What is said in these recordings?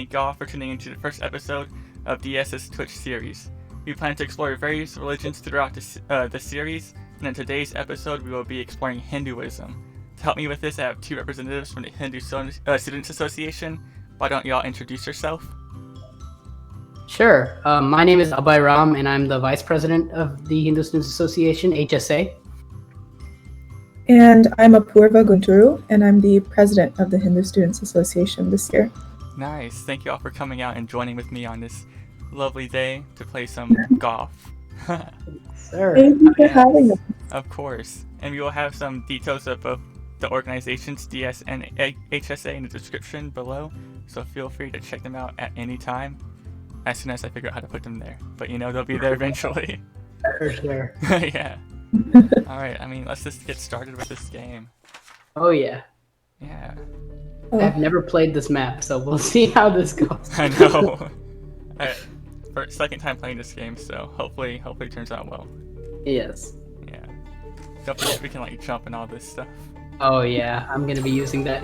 thank y'all for tuning into the first episode of DS's Twitch series. We plan to explore various religions throughout the series, and in today's episode we will be exploring Hinduism. To help me with this, I have two representatives from the Hindu Students Association. Why don't y'all introduce yourself? Sure. My name is Abhay Ram, and I'm the Vice President of the Hindu Students Association, HSA. And I'm Apurva Gunturu, and I'm the President of the Hindu Students Association this year. Nice. Thank you all for coming out and joining with me on this lovely day to play some golf. Sir. Thank you for having us. Of course. And we will have some details of both the organizations, DS and HSA, in the description below, so feel free to check them out at any time as soon as I figure out how to put them there. But they'll be there eventually. For sure. Yeah. Alright, let's just get started with this game. Oh, yeah. Yeah. I've never played this map, so we'll see how this goes. I know. For second time playing this game, so hopefully it turns out well. Yes. Yeah. Don't forget we can jump and all this stuff. Oh, yeah. I'm gonna be using that.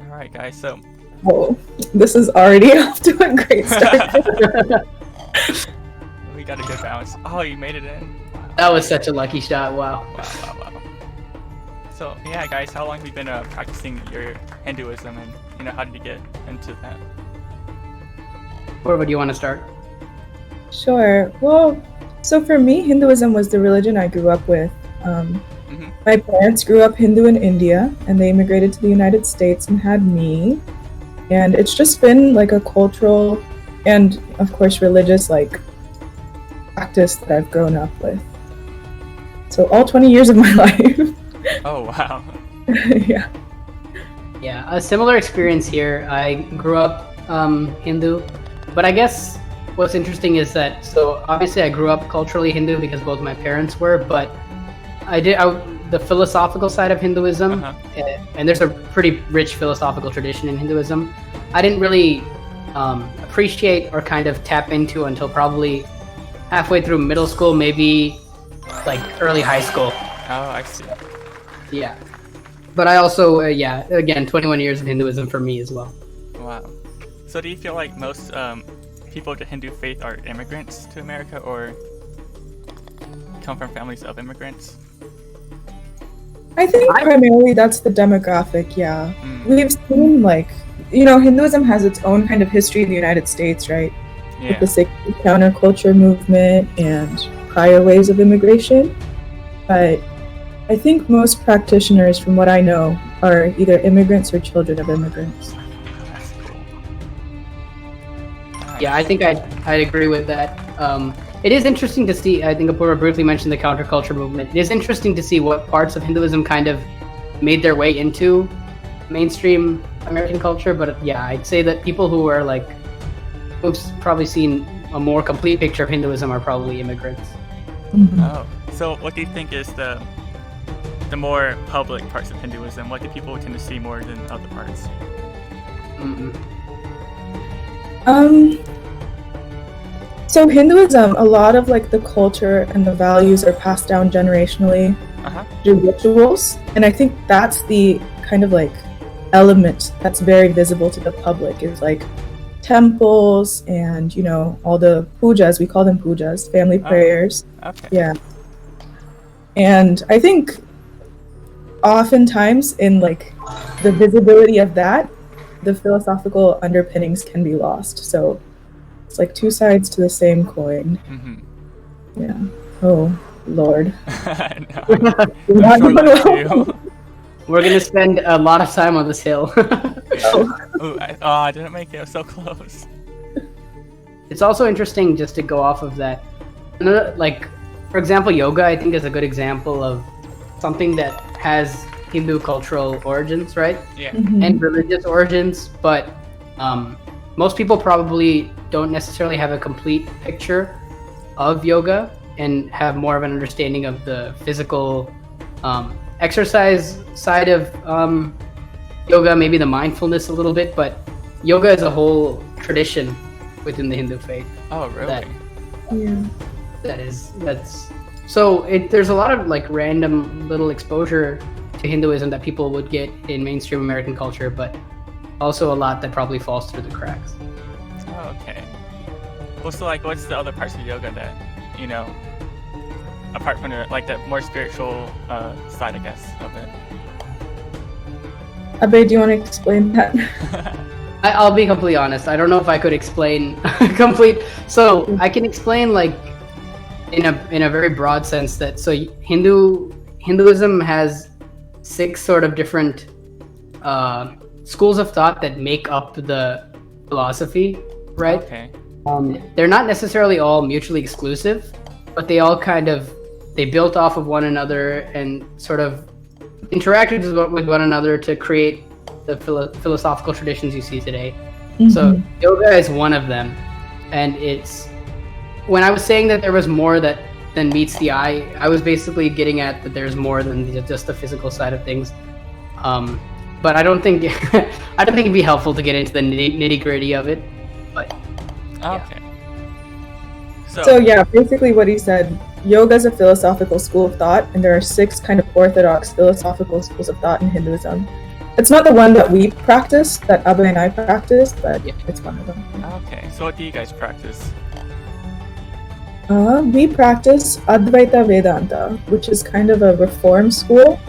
Alright, guys, so... Oh, this is already off to a great start. We got a good balance. Oh, you made it in. That was such a lucky shot. Wow. Wow. So, yeah, guys, how long have you been practicing your Hinduism, and, how did you get into that? Where would you want to start? Sure. Well, so for me, Hinduism was the religion I grew up with. My parents grew up Hindu in India, and they immigrated to the United States and had me. And it's just been a cultural and, of course, religious practice that I've grown up with. So all 20 years of my life. Oh, wow. Yeah. Yeah, a similar experience here. I grew up Hindu, but I guess what's interesting is that, so obviously I grew up culturally Hindu because both my parents were, but the philosophical side of Hinduism, and there's a pretty rich philosophical tradition in Hinduism, I didn't really appreciate or kind of tap into until probably halfway through middle school, maybe early high school. Oh, I see. Yeah. But I also, again, 21 years of Hinduism for me as well. Wow. So do you feel like most people of the Hindu faith are immigrants to America, or come from families of immigrants? I think primarily that's the demographic, yeah. We've seen, Hinduism has its own kind of history in the United States, right? Yeah. With the 60s counterculture movement and prior waves of immigration. But I think most practitioners, from what I know, are either immigrants or children of immigrants. That's cool. Nice. Yeah, I think I'd agree with that. It is interesting to see, I think Apurva briefly mentioned the counterculture movement. It is interesting to see what parts of Hinduism kind of made their way into mainstream American culture, but yeah, I'd say that people who are who've probably seen a more complete picture of Hinduism are probably immigrants. Oh, so what do you think is the more public parts of Hinduism? What do people tend to see more than other parts? So Hinduism, a lot of the culture and the values are passed down generationally through rituals, and I think that's the kind of element that's very visible to the public is temples and all the pujas, we call them pujas, family prayers. Okay. Yeah. And I think oftentimes in the visibility of that, the philosophical underpinnings can be lost. So it's two sides to the same coin. Yeah. Oh, Lord. We're going to spend a lot of time on this hill. I didn't make it. I was so close. It's also interesting just to go off of that. For example, yoga, I think, is a good example of something that has Hindu cultural origins, right? Yeah. And religious origins, but most people probably don't necessarily have a complete picture of yoga and have more of an understanding of the physical exercise side of yoga, maybe the mindfulness a little bit, but yoga is a whole tradition within the Hindu faith. Oh, really? There's a lot of random little exposure to Hinduism that people would get in mainstream American culture, but also a lot that probably falls through the cracks. Oh, okay. Well, so like, what's the other parts of yoga that, you know, apart from the, like, that more spiritual side, I guess, of it? Abe, do you want to explain that? I'll be completely honest. I don't know if I could explain complete. So I can explain like in a very broad sense that Hinduism has 6 sort of different schools of thought that make up the philosophy, right? Okay. They're not necessarily all mutually exclusive, but they all they built off of one another and sort of interacted with one another to create the philosophical traditions you see today. Mm-hmm. So yoga is one of them, and it's when I was saying that there was more than meets the eye, I was basically getting at that there's more than just the physical side of things. But I don't think it'd be helpful to get into the nitty gritty of it. But okay. So yeah, basically what he said, yoga is a philosophical school of thought, and there are 6 kind of orthodox philosophical schools of thought in Hinduism. It's not the one that we practice, that Abe and I practice, but it's one of them. Okay, so what do you guys practice? We practice Advaita Vedanta, which is kind of a reform school,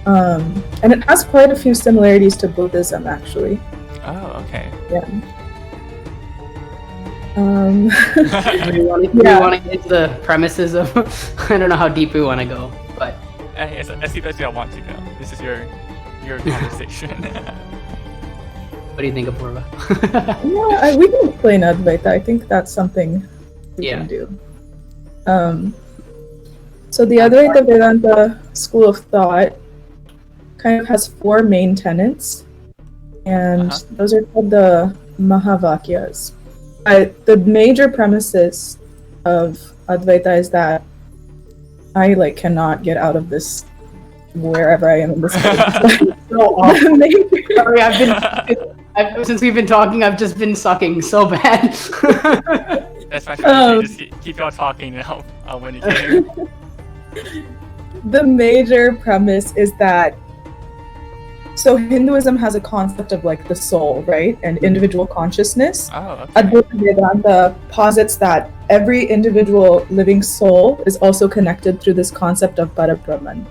and it has quite a few similarities to Buddhism, actually. Oh, okay. Yeah. Do you want to get into the premises of? I don't know how deep we want to go, but as deep as y'all want to go. This is your conversation. What do you think, Apurva? Yeah, we can explain Advaita. I think that's something we can do. So the Advaita Vedanta school of thought kind of has 4 main tenets, and those are called the Mahavakyas. The major premises of Advaita is that I cannot get out of this wherever I am in this place. Sorry, since we've been talking, I've just been sucking so bad. That's my strategy. Just keep on talking and I'll win again. The major premise is that Hinduism has a concept of the soul, right, and individual consciousness. Oh, okay. Advaita Vedanta posits that every individual living soul is also connected through this concept of Parabrahman.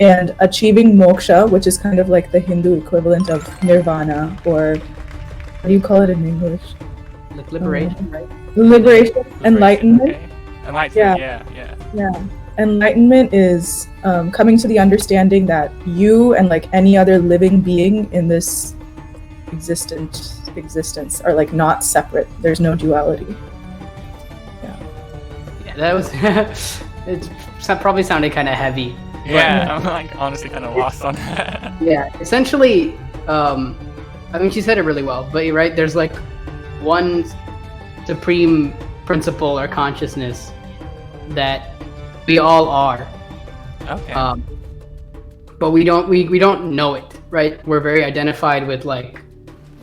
And achieving moksha, which is kind of like the Hindu equivalent of nirvana, or what do you call it in English? Like liberation, right? Liberation, enlightenment. Okay. Enlightenment, yeah. Enlightenment is coming to the understanding that you and any other living being in this existence are not separate. There's no duality. Yeah, that was. It probably sounded kind of heavy. Yeah, I'm honestly kind of lost on that. Yeah, essentially, I mean, she said it really well, but you're right, there's one supreme principle or consciousness that we all are. Okay. But we don't know it, right? We're very identified with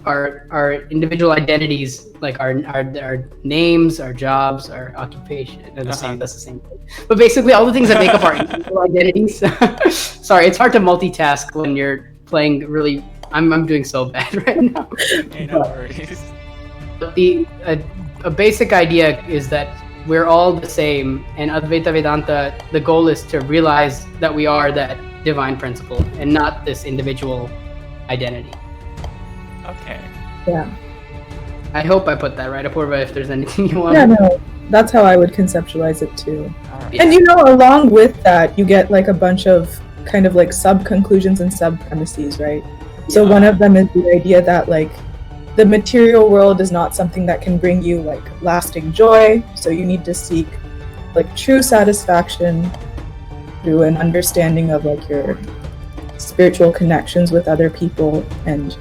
our individual identities, our names, our jobs, our occupation, and that's the same thing. But basically, all the things that make up our individual identities. Sorry, it's hard to multitask when you're playing. Really, I'm doing so bad right now. Hey, no worries. But a basic idea is that we're all the same, and Advaita Vedanta, the goal is to realize that we are that divine principle and not this individual identity. Okay. Yeah. I hope I put that right, Apurva, if there's anything you want. Yeah, no, that's how I would conceptualize it too. Right. And along with that, you get a bunch of kind of sub-conclusions and sub-premises, right? So one of them is the idea that the material world is not something that can bring you lasting joy, so you need to seek true satisfaction through an understanding of your spiritual connections with other people and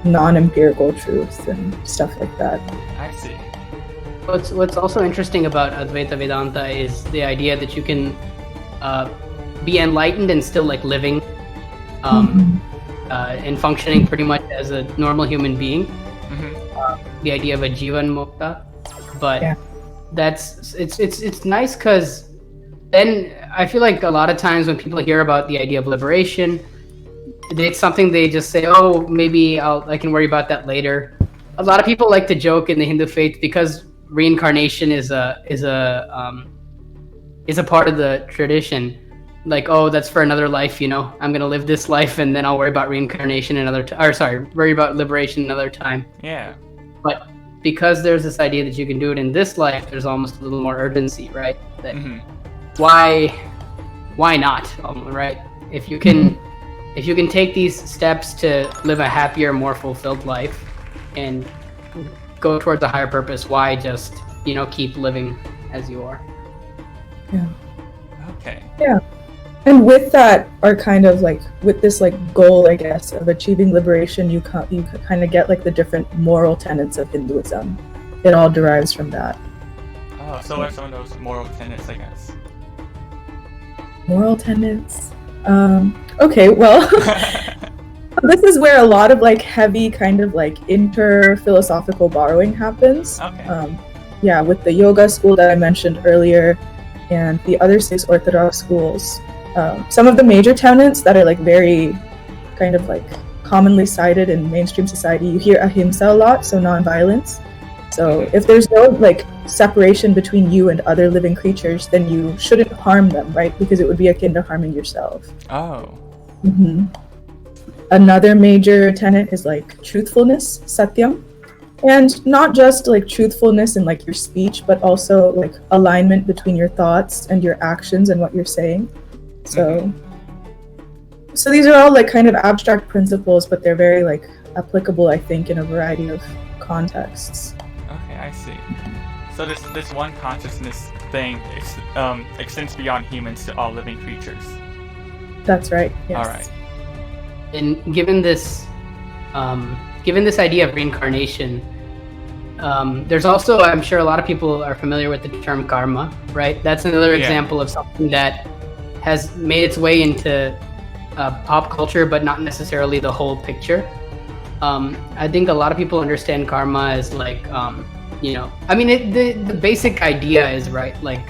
non-empirical truths and stuff like that. I see. What's also interesting about Advaita Vedanta is the idea that you can be enlightened and still living and functioning pretty much as a normal human being. Mm-hmm. The idea of a Jivan Mukta, but it's nice because then I feel a lot of times when people hear about the idea of liberation, it's something they just say, oh, maybe I can worry about that later. A lot of people like to joke in the Hindu faith because reincarnation is a part of the tradition. Like, oh, that's for another life, I'm gonna live this life and then I'll worry about reincarnation another time. Or sorry, worry about liberation another time. Yeah. But because there's this idea that you can do it in this life, there's almost a little more urgency, right? That why not? Right? If you can take these steps to live a happier, more fulfilled life and go towards a higher purpose, why just keep living as you are? Yeah. Okay. Yeah. And with that, are kind of like with this like goal, I guess, of achieving liberation, you kind of get like the different moral tenets of Hinduism. It all derives from that. Oh, so what are some of those moral tenets, I guess? Moral tenets. Okay, well, this is where a lot of like heavy kind of like inter-philosophical borrowing happens. Okay. Yeah, with the yoga school that I mentioned earlier, and the other 6 Orthodox schools. Some of the major tenets that are like very kind of like commonly cited in mainstream society, you hear ahimsa a lot, so non-violence. So if there's no like separation between you and other living creatures, then you shouldn't harm them, right? Because it would be akin to harming yourself. Oh. Mm-hmm. Another major tenet is like truthfulness, satyam. And not just like truthfulness in like your speech, but also like alignment between your thoughts and your actions and what you're saying. So these are all like kind of abstract principles, but they're very like applicable, I think, in a variety of contexts. Okay, I see. So this one consciousness thing extends beyond humans to all living creatures. That's right. Yes. All right. And given this idea of reincarnation, there's also, I'm sure a lot of people are familiar with the term karma, right? That's another example of something that has made its way into pop culture, but not necessarily the whole picture. I think a lot of people understand karma as like, the basic idea is, right, like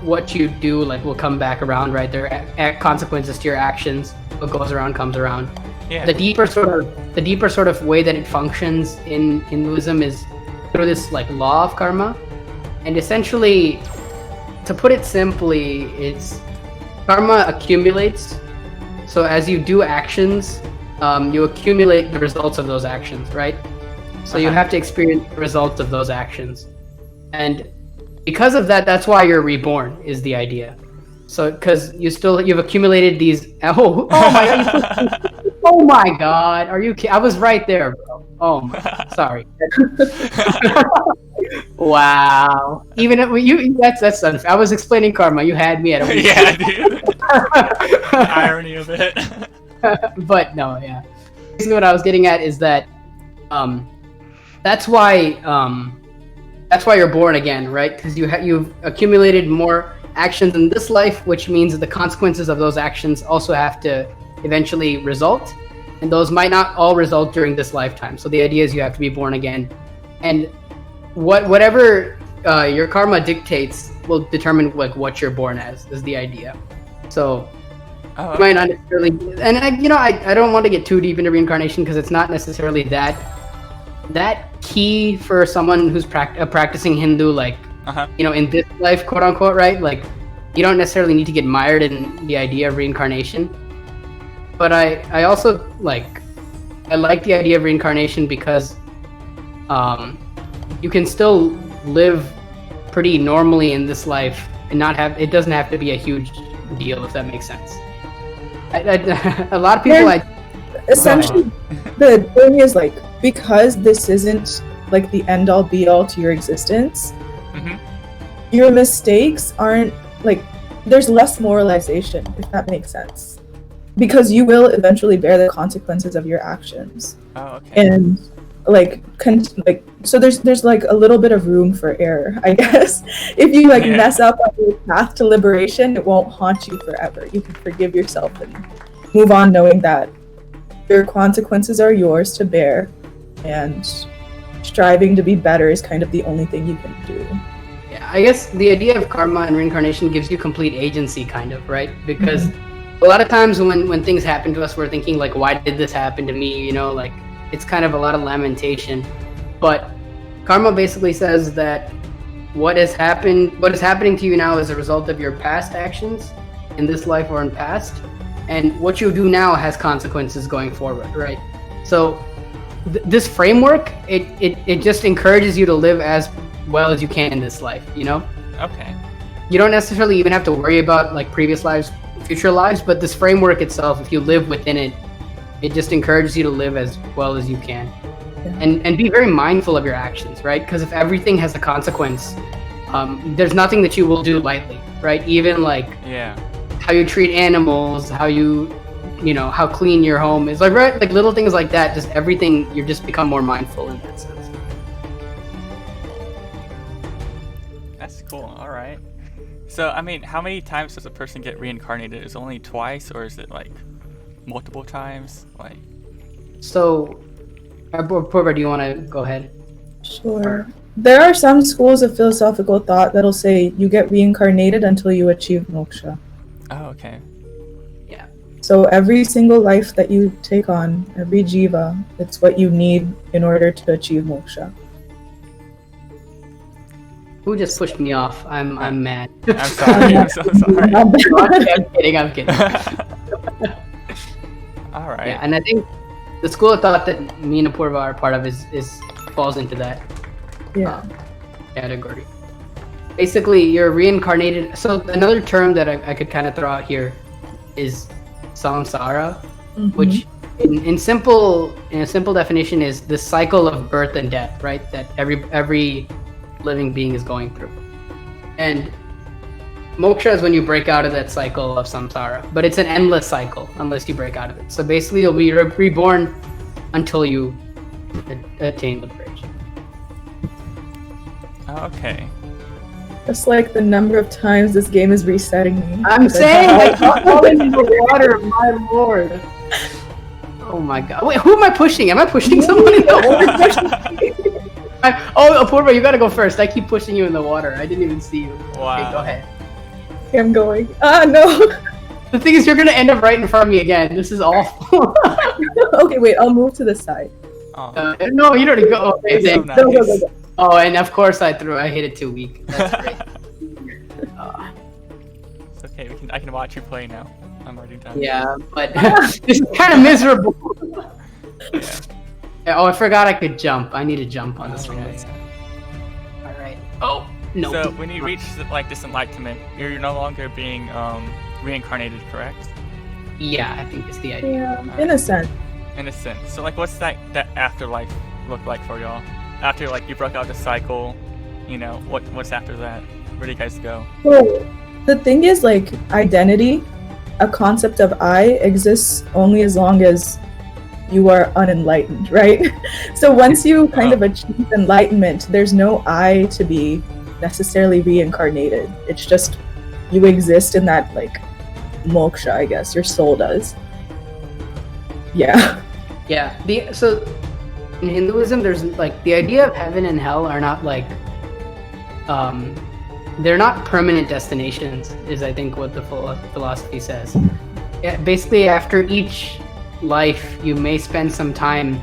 what you do like will come back around, right? There are consequences to your actions. What goes around comes around. Yeah. The deeper sort of way that it functions in Hinduism is through this like law of karma, and essentially, to put it simply, it's karma accumulates. So as you do actions, you accumulate the results of those actions, right? So you have to experience the results of those actions, and because of that, that's why you're reborn. Is the idea? So because you've accumulated these. Oh my God! Oh my God! Are you kidding? I was right there, bro. Oh my, sorry. Wow. Even if that's unfair. I was explaining karma. You had me at a week. Yeah, dude. The irony of it. But no, yeah. Basically, what I was getting at is that that's why you're born again, right? Because you've accumulated more actions in this life, which means that the consequences of those actions also have to eventually result, and those might not all result during this lifetime. So the idea is you have to be born again, and whatever your karma dictates will determine like what you're born as, is the idea. So you might not necessarily, and I don't want to get too deep into reincarnation because it's not necessarily that key for someone who's a practicing Hindu, like in this life, quote unquote, right? Like you don't necessarily need to get mired in the idea of reincarnation. But I also like the idea of reincarnation because you can still live pretty normally in this life and it doesn't have to be a huge deal, if that makes sense. A lot of people essentially the thing is like, because this isn't like the end all be all to your existence, your mistakes aren't like, there's less moralization, if that makes sense, because you will eventually bear the consequences of your actions. And so there's like a little bit of room for error, I guess. If you mess up on your path to liberation, it won't haunt you forever. You can forgive yourself and move on, knowing that your consequences are yours to bear, and striving to be better is kind of the only thing you can do. Yeah, I guess the idea of karma and reincarnation gives you complete agency, kind of, right? Because a lot of times when things happen to us, we're thinking like, why did this happen to me? You know, like it's kind of a lot of lamentation. But karma basically says that what is happening to you now is a result of your past actions in this life or in past, and what you do now has consequences going forward, right? So this framework, it just encourages you to live as well as you can in this life, you know? Okay. You don't necessarily even have to worry about like previous lives, future lives, but this framework itself, if you live within it, it just encourages you to live as well as you can. Yeah. And be very mindful of your actions, right? Because if everything has a consequence, there's nothing that you will do lightly, right? Even like how you treat animals, how how clean your home is, like, right? Like little things like that, just everything, you just become more mindful in that sense. That's cool. All right. So, I mean, how many times does a person get reincarnated? Is it only twice, or is it like multiple times? Like, so, Purva, do you want to go ahead? Sure. There are some schools of philosophical thought that'll say you get reincarnated until you achieve moksha. Oh, okay. Yeah. So every single life that you take on, every jiva, it's what you need in order to achieve moksha. Who just pushed me off? I'm mad. I'm sorry. I'm so sorry. I'm kidding. All right. Yeah, and I think the school of thought that me and Apurva are part of is falls into that category. Basically, you're reincarnated. So another term that I could kind of throw out here is samsara, which in a simple definition is the cycle of birth and death, right? That every living being is going through. And moksha is when you break out of that cycle of samsara, but it's an endless cycle unless you break out of it. So basically, you'll be reborn until you attain liberation. Okay. Just like the number of times this game is resetting me. I'm saying, like, fall into the water, my lord. Oh my god. Wait, who am I pushing? Am I pushing someone in the water? Apurva, you gotta go first. I keep pushing you in the water. I didn't even see you. Wow. Okay, go ahead. Okay, I'm going. No. The thing is, you're gonna end up right in front of me again. This is awful. Okay, wait, I'll move to the side. Oh. No, you don't go. Okay, So thanks. nice. Go. Oh, and of course I hit it too weak. That's great. It's okay. I can watch you play now. I'm already done. Yeah, but this is kind of miserable. Yeah. Oh, I forgot I could jump. I need to jump on this one. Yeah. All right. Oh no. So when you reach this enlightenment, you're no longer being reincarnated, correct? Yeah, I think it's the idea. Yeah, in a sense. In a sense. So like, what's that afterlife look like for y'all? After like you broke out the cycle, what's after that? Where do you guys go? Well, the thing is, like, identity, a concept of I exists only as long as you are unenlightened, right? So once you kind of achieve enlightenment, there's no I to be necessarily reincarnated. It's just you exist in that, like, moksha, I guess. Your soul does. Yeah. Yeah. So in Hinduism, there's like the idea of heaven and hell are not like they're not permanent destinations, is I think what the philosophy says. Yeah, basically, after each life, you may spend some time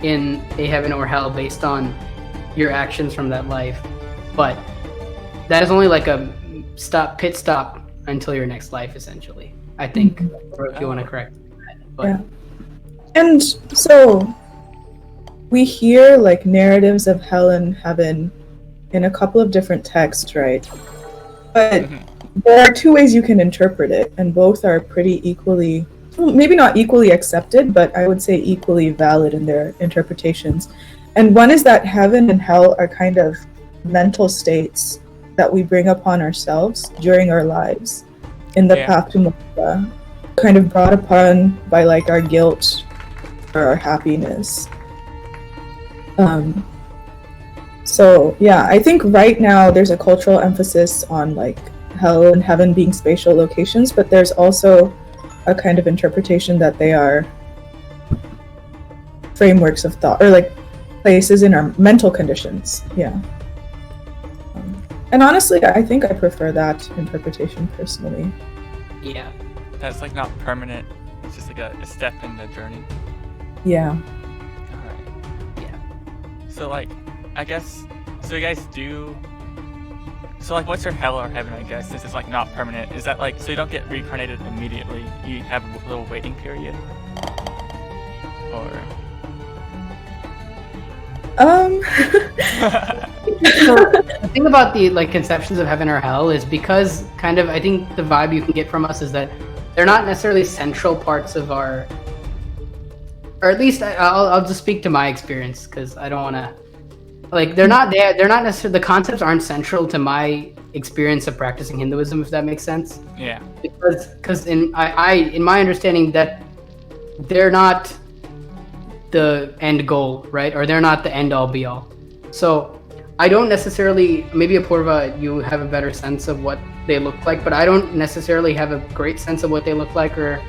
in a heaven or hell based on your actions from that life, but that is only like a pit stop until your next life, essentially. I think, or if you want to correct that. But, yeah. And so we hear like narratives of hell and heaven in a couple of different texts, right? But there are two ways you can interpret it, and both are pretty equally, well, maybe not equally accepted, but I would say equally valid in their interpretations. And one is that heaven and hell are kind of mental states that we bring upon ourselves during our lives in the path to moksha, kind of brought upon by like our guilt or our happiness. So yeah, I think right now there's a cultural emphasis on like hell and heaven being spatial locations, but there's also a kind of interpretation that they are frameworks of thought or like places in our mental conditions. Yeah. And honestly, I think I prefer that interpretation personally. Yeah. that's like not permanent. It's just like a step in the journey. Yeah. Alright. Yeah. So like, I guess, so you guys do, so like what's your hell or heaven, I guess, since it's like not permanent? Is that like, so you don't get reincarnated immediately, you have a little waiting period? Or? So the thing about the like conceptions of heaven or hell is because kind of I think the vibe you can get from us is that they're not necessarily central parts of our, or at least I'll just speak to my experience because I don't want to like they're not necessarily, the concepts aren't central to my experience of practicing Hinduism, if that makes sense. Yeah. Because in my understanding that they're not the end goal, right? Or they're not the end all be all. So I don't necessarily, maybe Apurva, you have a better sense of what they look like, but I don't necessarily have a great sense of what they look like or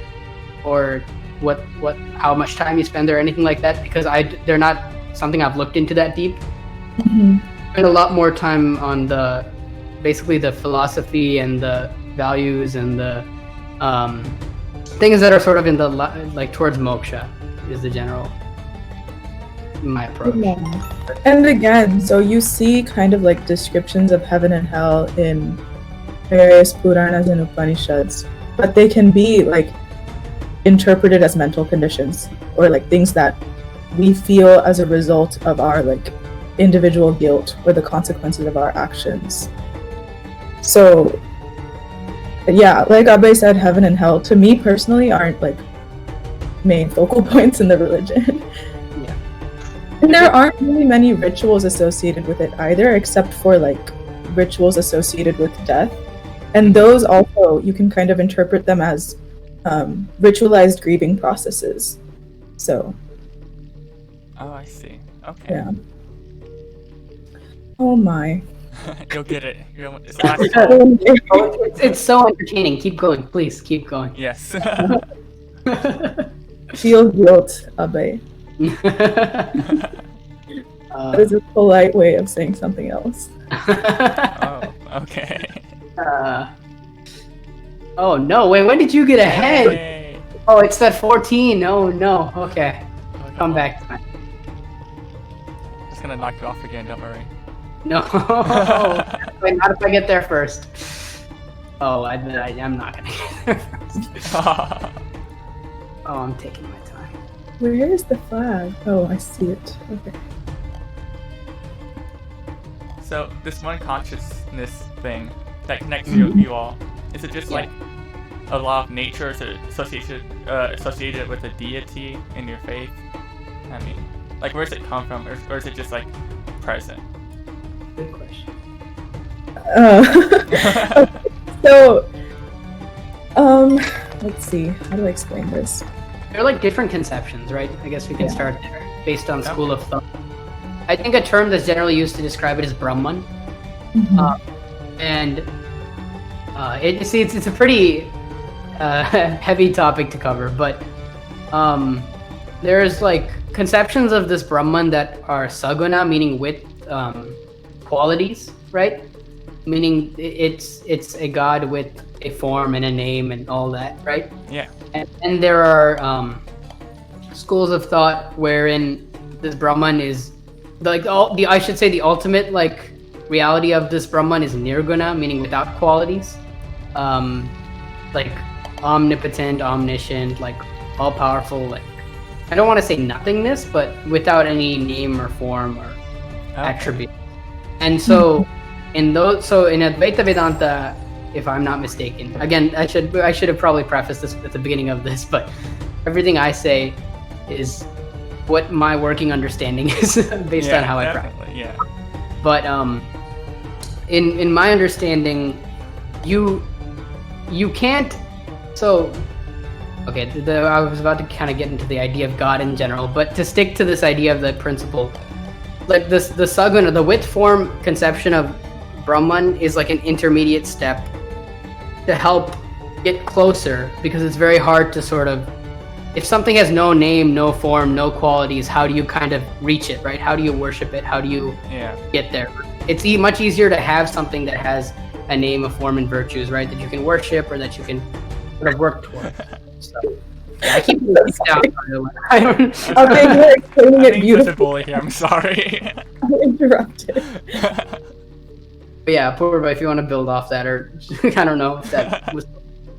what how much time you spend there or anything like that, because they're not something I've looked into that deep. Mm-hmm. Spend a lot more time on basically the philosophy and the values and the things that are sort of in the like towards moksha is the general my approach. Yeah. And again, so you see kind of like descriptions of heaven and hell in various Puranas and Upanishads, but they can be like interpreted as mental conditions or like things that we feel as a result of our like individual guilt or the consequences of our actions. So yeah, like Abe said, heaven and hell to me personally aren't like main focal points in the religion. Yeah. And there aren't really many rituals associated with it either, except for like rituals associated with death. And those also, you can kind of interpret them as ritualized grieving processes. So. Oh, I see. Okay. Yeah. Oh my. You'll get it. It's last call. It's so entertaining. Keep going, please. Keep going. Yes. Feel guilt, Abe. That is a polite way of saying something else. Oh, okay. Oh no! Wait, when did you get ahead? Hey. Oh, it's that 14. Oh no. Okay, come back. Just gonna knock you off again. Don't worry. No. Wait, not if I get there first. Oh, I'm not gonna get there first. Oh, I'm taking my time. Where is the flag? Oh, I see it. Okay. So this one consciousness thing that connects you all, is it just like a law of nature? Is it associated with a deity in your faith? I mean, like where does it come from, or is it just like present? Good question. So, let's see. How do I explain this? They're like different conceptions, right? I guess we can start there, based on school of thought. I think a term that's generally used to describe it is Brahman. Mm-hmm. And it's a pretty heavy topic to cover, but there's like conceptions of this Brahman that are saguna, meaning with qualities, right? Meaning it's a god with a form and a name and all that, right? Yeah. And there are schools of thought wherein this Brahman is like I should say the ultimate like reality of this Brahman is nirguna, meaning without qualities, like omnipotent, omniscient, like all powerful. Like I don't want to say nothingness, but without any name or form or attribute. And so in Advaita Vedanta, if I'm not mistaken, again I should have probably prefaced this at the beginning of this, but everything I say is what my working understanding is based on how I practice. Yeah. But in my understanding, you can't. So okay, I was about to kind of get into the idea of God in general, but to stick to this idea of the principle, like the saguna, the with form conception of Brahman is like an intermediate step to help get closer, because it's very hard to sort of, if something has no name, no form, no qualities, how do you kind of reach it, right? How do you worship it? How do you get there? It's much easier to have something that has a name, a form, and virtues, right? That you can worship or that you can sort of work towards. So, yeah, I keep it down, by the way. I don't. Okay, you're explaining it I'm such a beautifully. bully here. I'm sorry. I interrupted. But yeah, Purva, if you want to build off that, or I don't know if that was.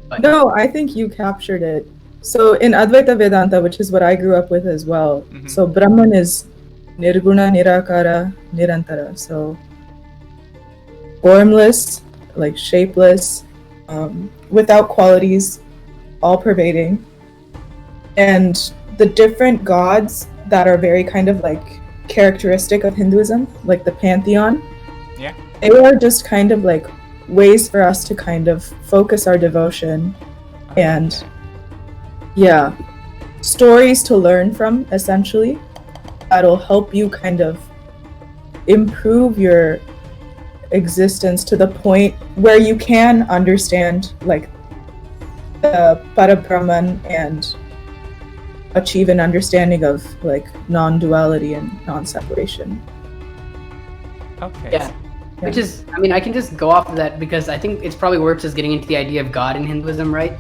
But, No, I think you captured it. So in Advaita Vedanta, which is what I grew up with as well, so Brahman is Nirguna, Nirakara, Nirantara. So formless, like shapeless, without qualities, all pervading. And the different gods that are very kind of like characteristic of Hinduism, like the pantheon, Yeah. they are just kind of like ways for us to kind of focus our devotion and yeah, stories to learn from, essentially, that'll help you kind of improve your existence to the point where you can understand like the Parabrahman and achieve an understanding of like non-duality and non-separation. Okay. yeah. Which is, I mean, I can just go off of that because I think it's probably worth just getting into the idea of God in Hinduism, right?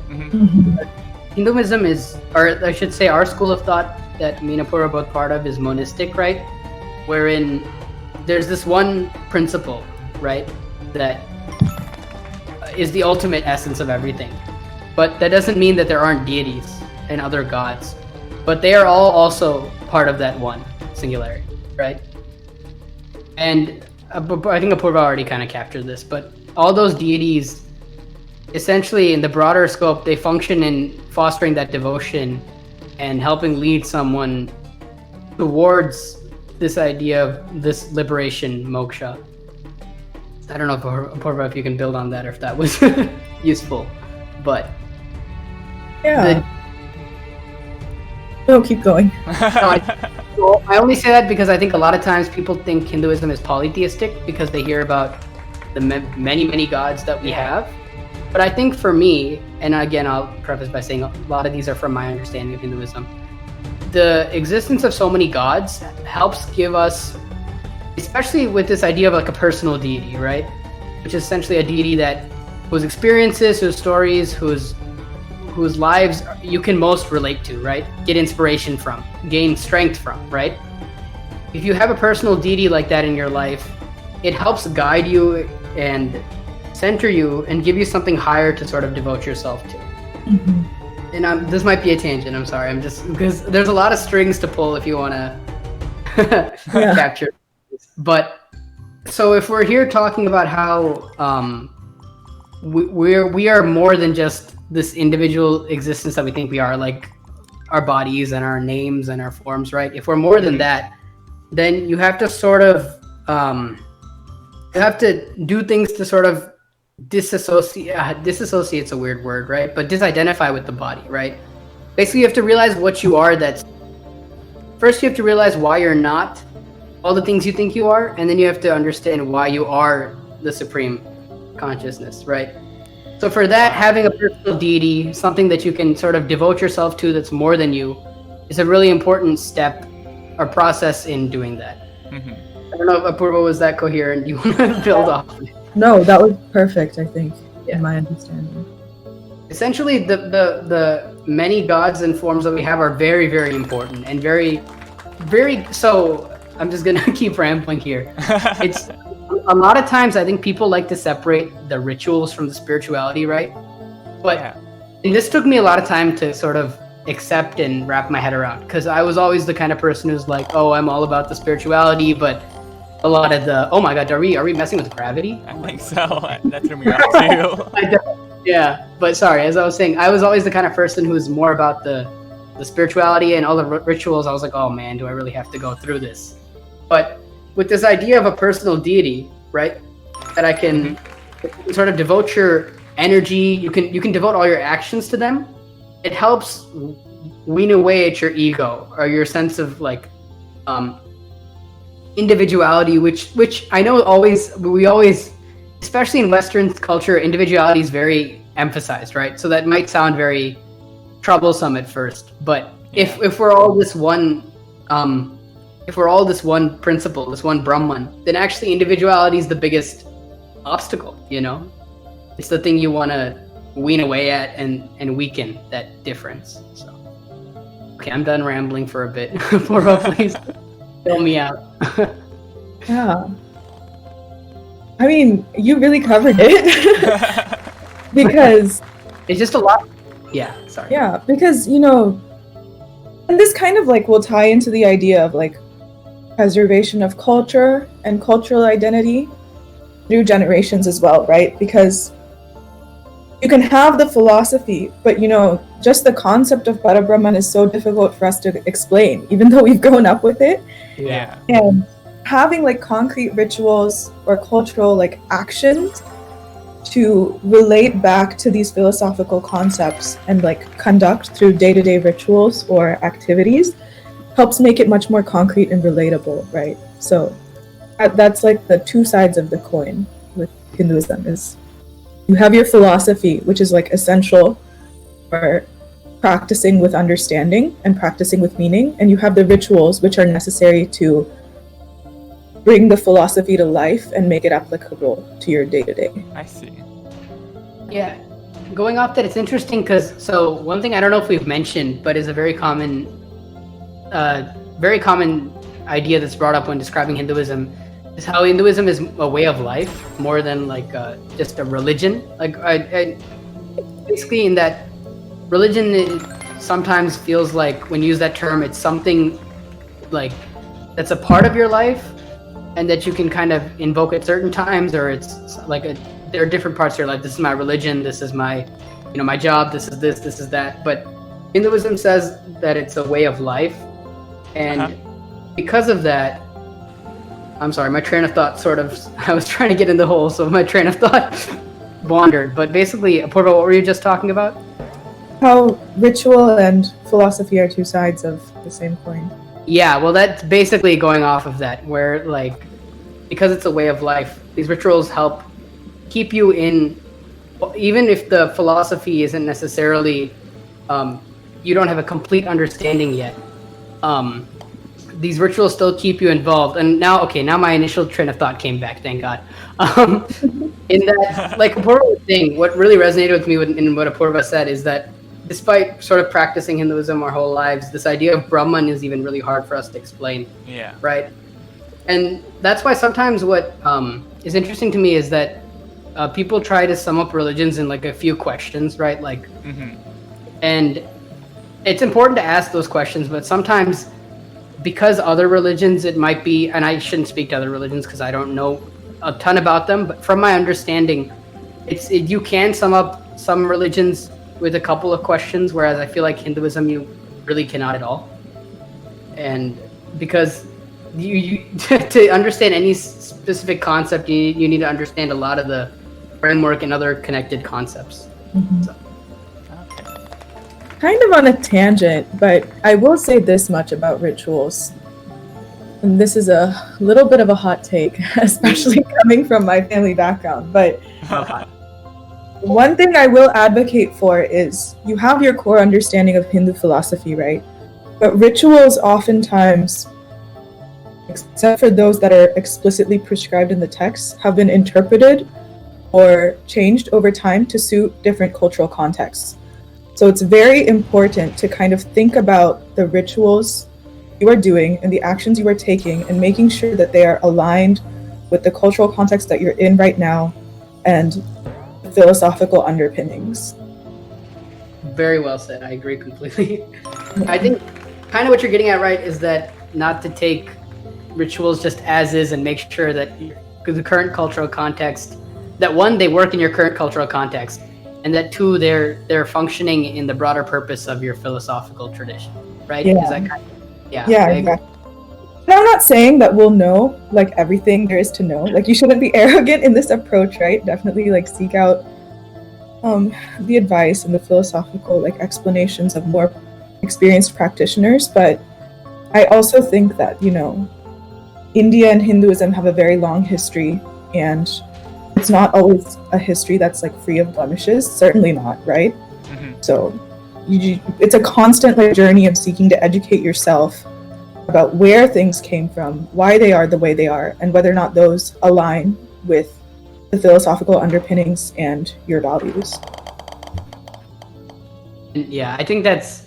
Hinduism is, or I should say, our school of thought that me and Apurva are both part of is monistic, right? Wherein there's this one principle, right, that is the ultimate essence of everything. But that doesn't mean that there aren't deities and other gods. But they are all also part of that one singularity, right? And I think Apurva already kind of captured this, but all those deities, essentially in the broader scope, they function in fostering that devotion and helping lead someone towards this idea of this liberation, moksha. I don't know, Apurva, if you can build on that or if that was useful, but Yeah. No, keep going. I only say that because I think a lot of times people think Hinduism is polytheistic because they hear about the many gods that we have. But I think for me, and again, I'll preface by saying a lot of these are from my understanding of Hinduism, the existence of so many gods helps give us, especially with this idea of like a personal deity, right? Which is essentially a deity whose experiences, whose stories, whose lives you can most relate to, right? Get inspiration from, gain strength from, right? If you have a personal deity like that in your life, it helps guide you and center you and give you something higher to sort of devote yourself to. And this might be a tangent, I'm sorry. I'm just, because there's a lot of strings to pull if you want to capture this. But so if we're here talking about how we are more than just this individual existence that we think we are, like our bodies and our names and our forms, right? If we're more than that, then you have to sort of you have to do things to sort of disassociate's a weird word, right? But disidentify with the body, right? Basically, you have to realize what you are. First you have to realize why you're not all the things you think you are, and then you have to understand why you are the supreme consciousness, right? So for that, having a personal deity, something that you can sort of devote yourself to that's more than you, is a really important step or process in doing that. I don't know if Apurva was that coherent. Do you want to build off of it? No, that was perfect, I think, in my understanding. Essentially, the many gods and forms that we have are very, very important and very, very, so I'm just going to keep rambling here. It's a lot of times I think people like to separate the rituals from the spirituality, right? But and this took me a lot of time to sort of accept and wrap my head around, because I was always the kind of person who's like, oh, I'm all about the spirituality, but a lot of the, oh my god, are we messing with gravity? I think so. That threw me off too. Yeah, but sorry, as I was saying, I was always the kind of person who's more about the spirituality and all the rituals. I was like, oh man, do I really have to go through this? But with this idea of a personal deity, right, that I can sort of devote your energy, you can devote all your actions to them. It helps wean away at your ego or your sense of like individuality, which I know we always, especially in Western culture, individuality is very emphasized, right? So that might sound very troublesome at first, but if we're all this one if we're all this one principle, this one Brahman, then actually individuality is the biggest obstacle, you know? It's the thing you want to wean away at and weaken that difference. So, okay, I'm done rambling for a bit. Purva, please fill me out. Yeah. I mean, you really covered it. Because it's just a lot. Yeah, sorry. Yeah, because, and this kind of like will tie into the idea of like preservation of culture and cultural identity through generations as well, right? Because you can have the philosophy, but just the concept of Parabrahman is so difficult for us to explain, even though we've grown up with it. Yeah. And having like concrete rituals or cultural like actions to relate back to these philosophical concepts and like conduct through day-to-day rituals or activities helps make it much more concrete and relatable, right? So that's like the two sides of the coin with Hinduism is you have your philosophy, which is like essential for practicing with understanding and practicing with meaning, and you have the rituals, which are necessary to bring the philosophy to life and make it applicable to your day-to-day. I see. Yeah, going off that, it's interesting because one thing I don't know if we've mentioned, but is a very common idea that's brought up when describing Hinduism is how Hinduism is a way of life more than like just a religion. Like basically, in that religion sometimes feels like when you use that term, it's something like that's a part of your life and that you can kind of invoke at certain times, or it's like there are different parts of your life. This is my religion. This is my, my job. This is this. This is that. But Hinduism says that it's a way of life, and because of that, I'm sorry, my train of thought I was trying to get in the hole, so my train of thought wandered. But basically, Purva, what were you just talking about? How ritual and philosophy are two sides of the same coin. Yeah, well, that's basically going off of that, where like, because it's a way of life, these rituals help keep you in, even if the philosophy isn't necessarily, you don't have a complete understanding yet. These rituals still keep you involved. And now my initial train of thought came back, thank God. In that, like Apurva was saying, what really resonated with me in what Apurva said is that despite sort of practicing Hinduism our whole lives, this idea of Brahman is even really hard for us to explain. Yeah. Right? And that's why sometimes what is interesting to me is that people try to sum up religions in like a few questions, right? Like, and it's important to ask those questions, but sometimes because other religions, it might be, and I shouldn't speak to other religions because I don't know a ton about them, but from my understanding, you can sum up some religions with a couple of questions, whereas I feel like Hinduism, you really cannot at all. And because you to understand any specific concept, you need to understand a lot of the framework and other connected concepts. So. Kind of on a tangent, but I will say this much about rituals. And this is a little bit of a hot take, especially coming from my family background. But one thing I will advocate for is you have your core understanding of Hindu philosophy, right? But rituals oftentimes, except for those that are explicitly prescribed in the text, have been interpreted or changed over time to suit different cultural contexts. So it's very important to kind of think about the rituals you are doing and the actions you are taking and making sure that they are aligned with the cultural context that you're in right now and the philosophical underpinnings. Very well said. I agree completely. I think kind of what you're getting at, right, is that not to take rituals just as is and make sure that the current cultural context, that one, they work in your current cultural context, and that two, they're functioning in the broader purpose of your philosophical tradition, right? Yeah. Is that kind of, yeah, exactly. And I'm not saying that we'll know like everything there is to know. Like you shouldn't be arrogant in this approach, right? Definitely like seek out the advice and the philosophical like explanations of more experienced practitioners. But I also think that, India and Hinduism have a very long history, and it's not always a history that's like free of blemishes. Certainly not, right? So it's a constant like journey of seeking to educate yourself about where things came from, why they are the way they are, and whether or not those align with the philosophical underpinnings and your values. Yeah, I think that's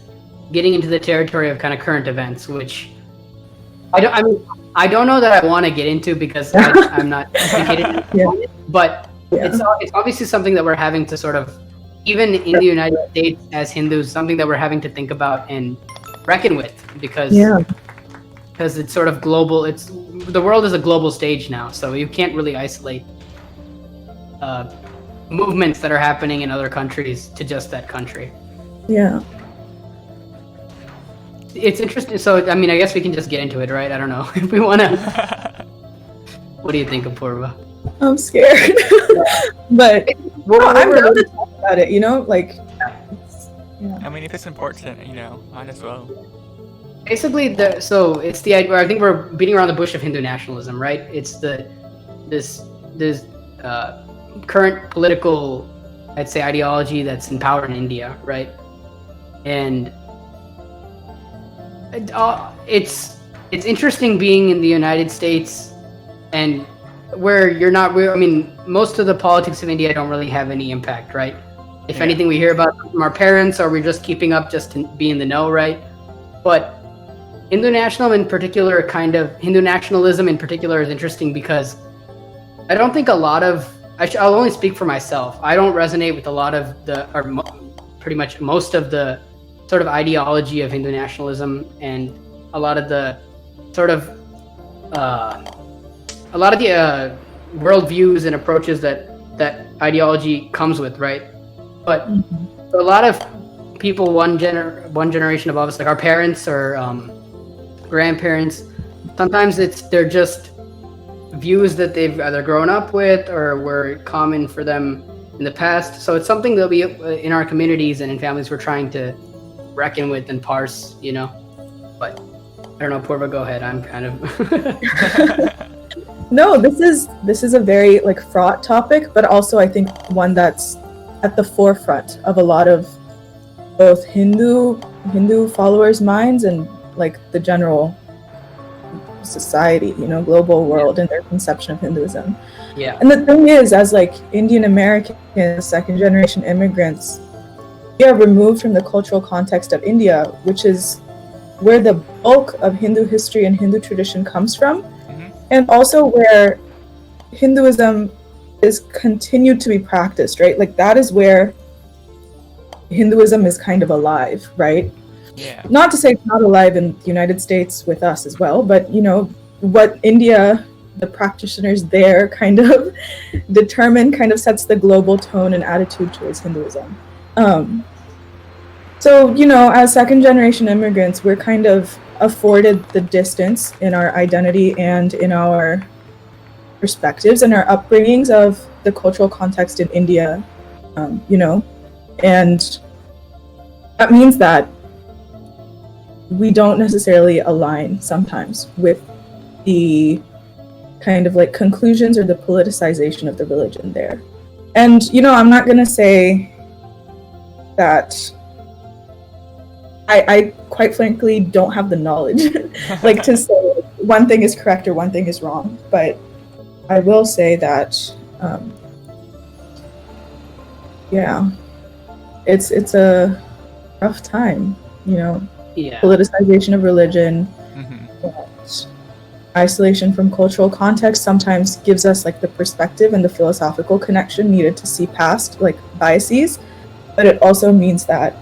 getting into the territory of kind of current events, which I don't know that I want to get into because I'm not educated. Yeah. But Yeah. it's obviously something that we're having to sort of, even in the United States as Hindus, something that we're having to think about and reckon with because it's sort of global. The world is a global stage now, so you can't really isolate movements that are happening in other countries to just that country. Yeah. It's interesting. So, I mean, I guess we can just get into it, right? I don't know if we want to. What do you think, Apurva? I'm scared. But I'm down to talk about it, like, I mean, if it's important, might as well. Basically, so it's the idea. I think we're beating around the bush of Hindu nationalism, right? It's this current political, I'd say, ideology that's in power in India, right? And it's interesting being in the United States and where you're not. I mean, most of the politics of India don't really have any impact, right? If anything, we hear about from our parents, or we're just keeping up just to be in the know, right? But Hindu nationalism in particular is interesting because I don't think a lot of. I'll only speak for myself. I don't resonate with a lot of pretty much most of the sort of ideology of Hindu nationalism and a lot of the sort of worldviews and approaches that ideology comes with, right? But a lot of people one generation above us, like our parents or grandparents, sometimes they're just views that they've either grown up with or were common for them in the past. So it's something that we in our communities and in families we're trying to reckon with and parse, But I don't know, Purva, go ahead. I'm kind of No, this is a very fraught topic, but also I think one that's at the forefront of a lot of both Hindu followers' minds and the general society, global world and their conception of Hinduism. Yeah. And the thing is, as Indian Americans, second generation immigrants, we are removed from the cultural context of India, which is where the bulk of Hindu history and Hindu tradition comes from, and also where Hinduism is continued to be practiced, right? That is where Hinduism is kind of alive, right? Yeah. Not to say it's not alive in the United States with us as well, but what India, the practitioners there kind of determine, kind of sets the global tone and attitude towards Hinduism. So, as second generation immigrants, we're kind of afforded the distance in our identity and in our perspectives and our upbringings of the cultural context in India, and that means that we don't necessarily align sometimes with the kind of conclusions or the politicization of the religion there. And, I'm not going to say that I quite frankly don't have the knowledge to say one thing is correct or one thing is wrong, but I will say that it's a rough time, politicization of religion, isolation from cultural context sometimes gives us the perspective and the philosophical connection needed to see past biases, but it also means that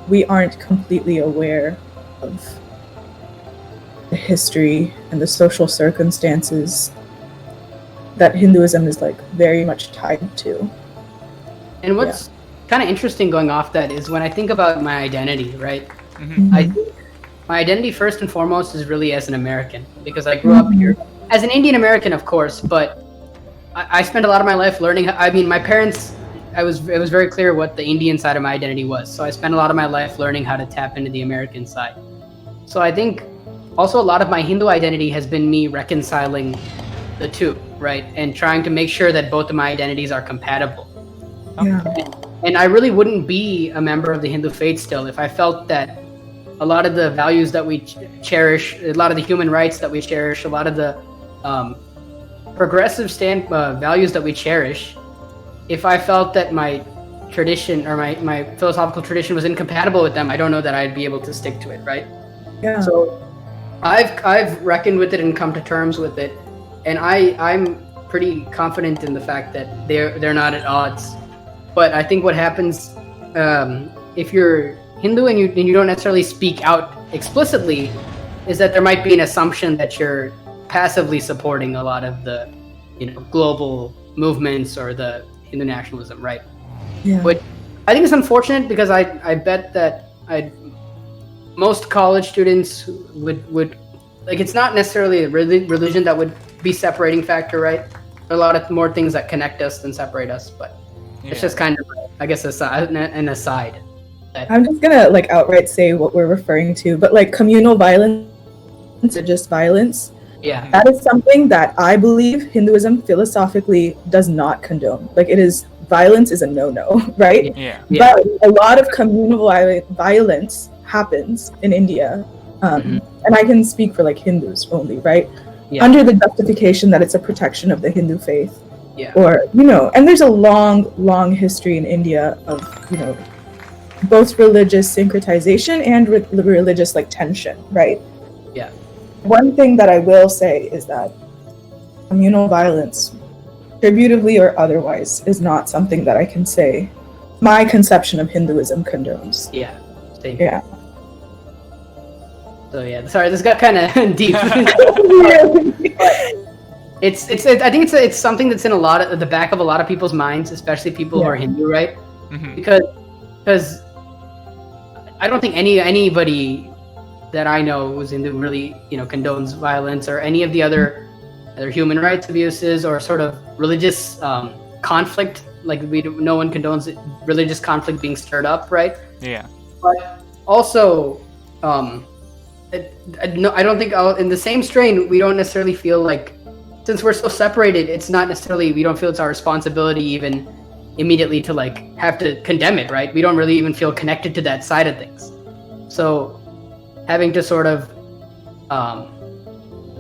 we aren't completely aware of the history and the social circumstances that Hinduism is very much tied to. And what's kind of interesting going off that is when I think about my identity, right? I think my identity first and foremost is really as an American, because I grew up here as an Indian American, of course, but I spent a lot of my life learning. I mean, my parents, it was very clear what the Indian side of my identity was. So I spent a lot of my life learning how to tap into the American side. So I think also a lot of my Hindu identity has been me reconciling the two, right? And trying to make sure that both of my identities are compatible. Yeah. And I really wouldn't be a member of the Hindu faith still if I felt that a lot of the values that we cherish, a lot of the human rights that we cherish, a lot of the progressive values that we cherish, if I felt that my tradition or my philosophical tradition was incompatible with them, I don't know that I'd be able to stick to it, right? Yeah. So I've reckoned with it and come to terms with it, and I'm pretty confident in the fact that they're not at odds. But I think what happens if you're Hindu and you don't necessarily speak out explicitly is that there might be an assumption that you're passively supporting a lot of the global movements or the Hindu nationalism, right? Yeah. But I think it's unfortunate because I bet that most college students would like, it's not necessarily a religion that would be separating factor, right? There are a lot of more things that connect us than separate us, but it's just kind of, I guess, an aside. I'm just gonna like outright say what we're referring to, but like communal violence or just violence. Yeah. That is something that I believe Hinduism philosophically does not condone. Like violence is a no-no, right? Yeah. But a lot of communal violence happens in India. And I can speak for like Hindus only, right? Yeah. Under the justification that it's a protection of the Hindu faith. Yeah. Or, and there's a long history in India of, both religious syncretization and religious like tension, right? Yeah. One thing that I will say is that communal violence, attributively or otherwise, is not something that I can say my conception of Hinduism condones. Yeah. Same. Yeah. So yeah, sorry, this got kind of deep. It's I think it's something that's in the back of a lot of people's minds, especially people who are Hindu, right? Mm-hmm. Because I don't think anybody that I know who's Hindu really condones violence or any of the other human rights abuses or sort of religious conflict. Like no one condones religious conflict being stirred up, right? Yeah. But also, I don't think in the same strain we don't necessarily feel like, since we're so separated, it's not necessarily, we don't feel it's our responsibility even immediately to like have to condemn it, right? We don't really even feel connected to that side of things. So having to sort of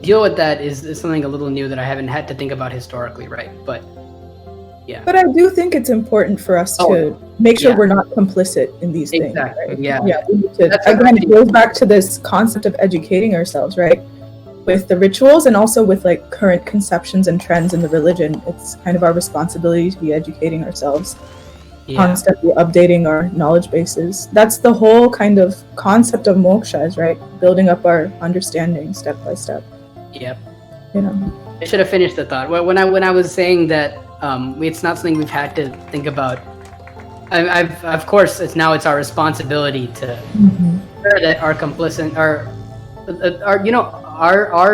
deal with that is something a little new that I haven't had to think about historically, right? But yeah. But I do think it's important for us to make sure we're not complicit in these things. Right? Yeah. Yeah. Again, it goes back to this concept of educating ourselves, right? With the rituals and also with like current conceptions and trends in the religion, it's kind of our responsibility to be educating ourselves, constantly updating our knowledge bases. That's the whole kind of concept of moksha, is right? Building up our understanding step by step. Yep. I should have finished the thought. When I was saying that it's not something we've had to think about. I've of course it's our responsibility to ensure that our complicit our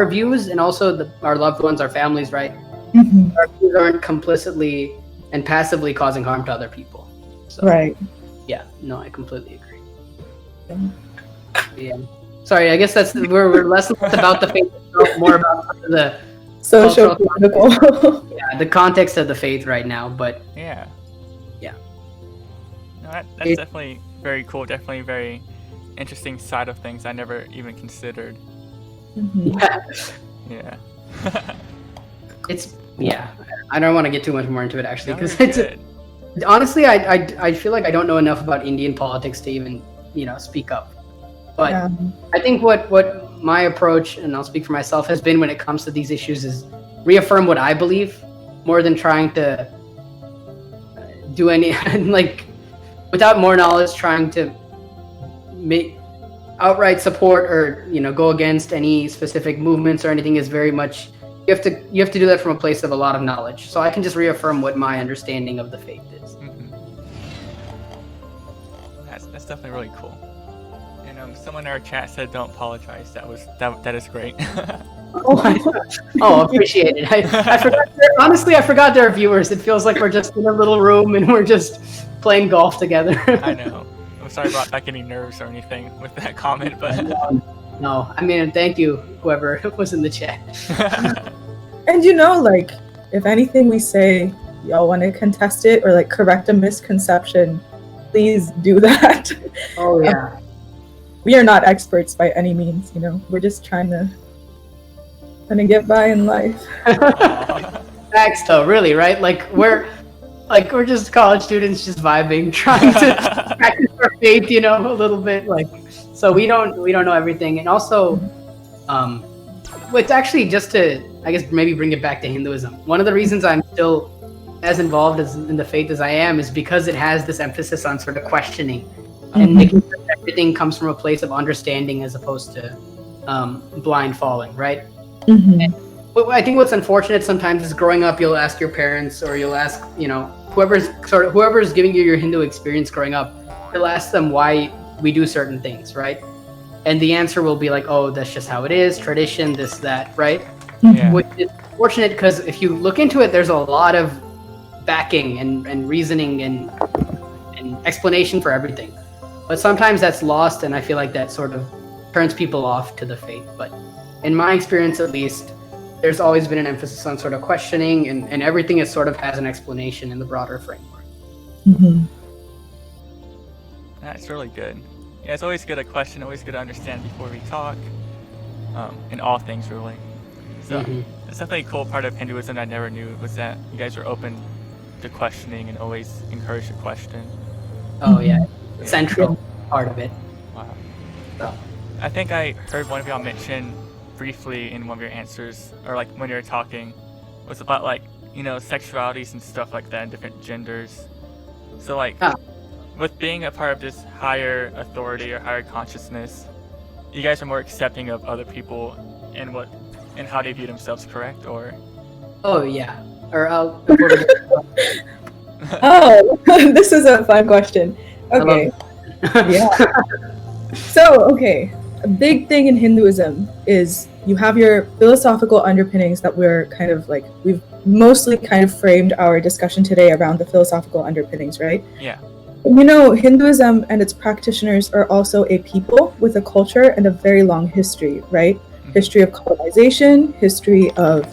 views and also our loved ones, our families, right? Our views aren't complicitly and passively causing harm to other people. So, right. Yeah. No, I completely agree. Yeah. Sorry, I guess we're less about the faith, more about the social political. Yeah, the context of the faith right now, but yeah. No, that's definitely very cool. Definitely very interesting side of things I never even considered. Yeah. I don't want to get too much more into it actually, because honestly, I feel like I don't know enough about Indian politics to even speak up. But I think what my approach, and I'll speak for myself, has been when it comes to these issues is reaffirm what I believe more than trying to do any like without more knowledge, trying to make outright support or go against any specific movements or anything is very much you have to do that from a place of a lot of knowledge. So I can just reaffirm what my understanding of the faith is. That's definitely really cool. And someone in our chat said don't apologize. That is great. Appreciate it. I forgot. Honestly, I forgot there are viewers. It feels like we're just in a little room and we're just playing golf together. I know. I'm sorry about back any nerves or anything with that comment, but no. I mean, thank you, whoever was in the chat. And like, if anything we say, y'all want to contest it or like correct a misconception, please do that. Oh yeah. We are not experts by any means. We're just trying to get by in life. Facts, though, really, right? Like like we're just college students just vibing, trying to practice our faith, a little bit. Like, so we don't know everything, and also, it's actually just to, I guess, maybe bring it back to Hinduism. One of the reasons I'm still as involved in the faith as I am is because it has this emphasis on sort of questioning and making sure that everything comes from a place of understanding as opposed to blind falling, right? And I think what's unfortunate sometimes is growing up, you'll ask your parents or you'll ask, whoever's giving you your Hindu experience growing up, you'll ask them why we do certain things, right? And the answer will be like, oh, that's just how it is, tradition, this, that, right? Yeah. Which is fortunate because if you look into it, there's a lot of backing and reasoning and explanation for everything. But sometimes that's lost, and I feel like that sort of turns people off to the faith. But in my experience, at least, there's always been an emphasis on sort of questioning, and everything is sort of has an explanation in the broader framework. That's really good. Yeah, it's always good to question, always good to understand before we talk, in all things, really. So it's definitely a cool part of Hinduism I never knew was that you guys are open to questioning and always encourage to question. Oh, yeah. Central part of it. Wow. So. I think I heard one of y'all mention briefly in one of your answers, or like when you were talking, was about like, sexualities and stuff like that and different genders. So like, with being a part of this higher authority or higher consciousness, you guys are more accepting of other people and how they view themselves, correct? Or? Oh, yeah. Or Oh, this is a fun question. Okay. Yeah. So, okay. A big thing in Hinduism is you have your philosophical underpinnings that we've mostly kind of framed our discussion today around the philosophical underpinnings, right? Yeah. Hinduism and its practitioners are also a people with a culture and a very long history, right? History of colonization, history of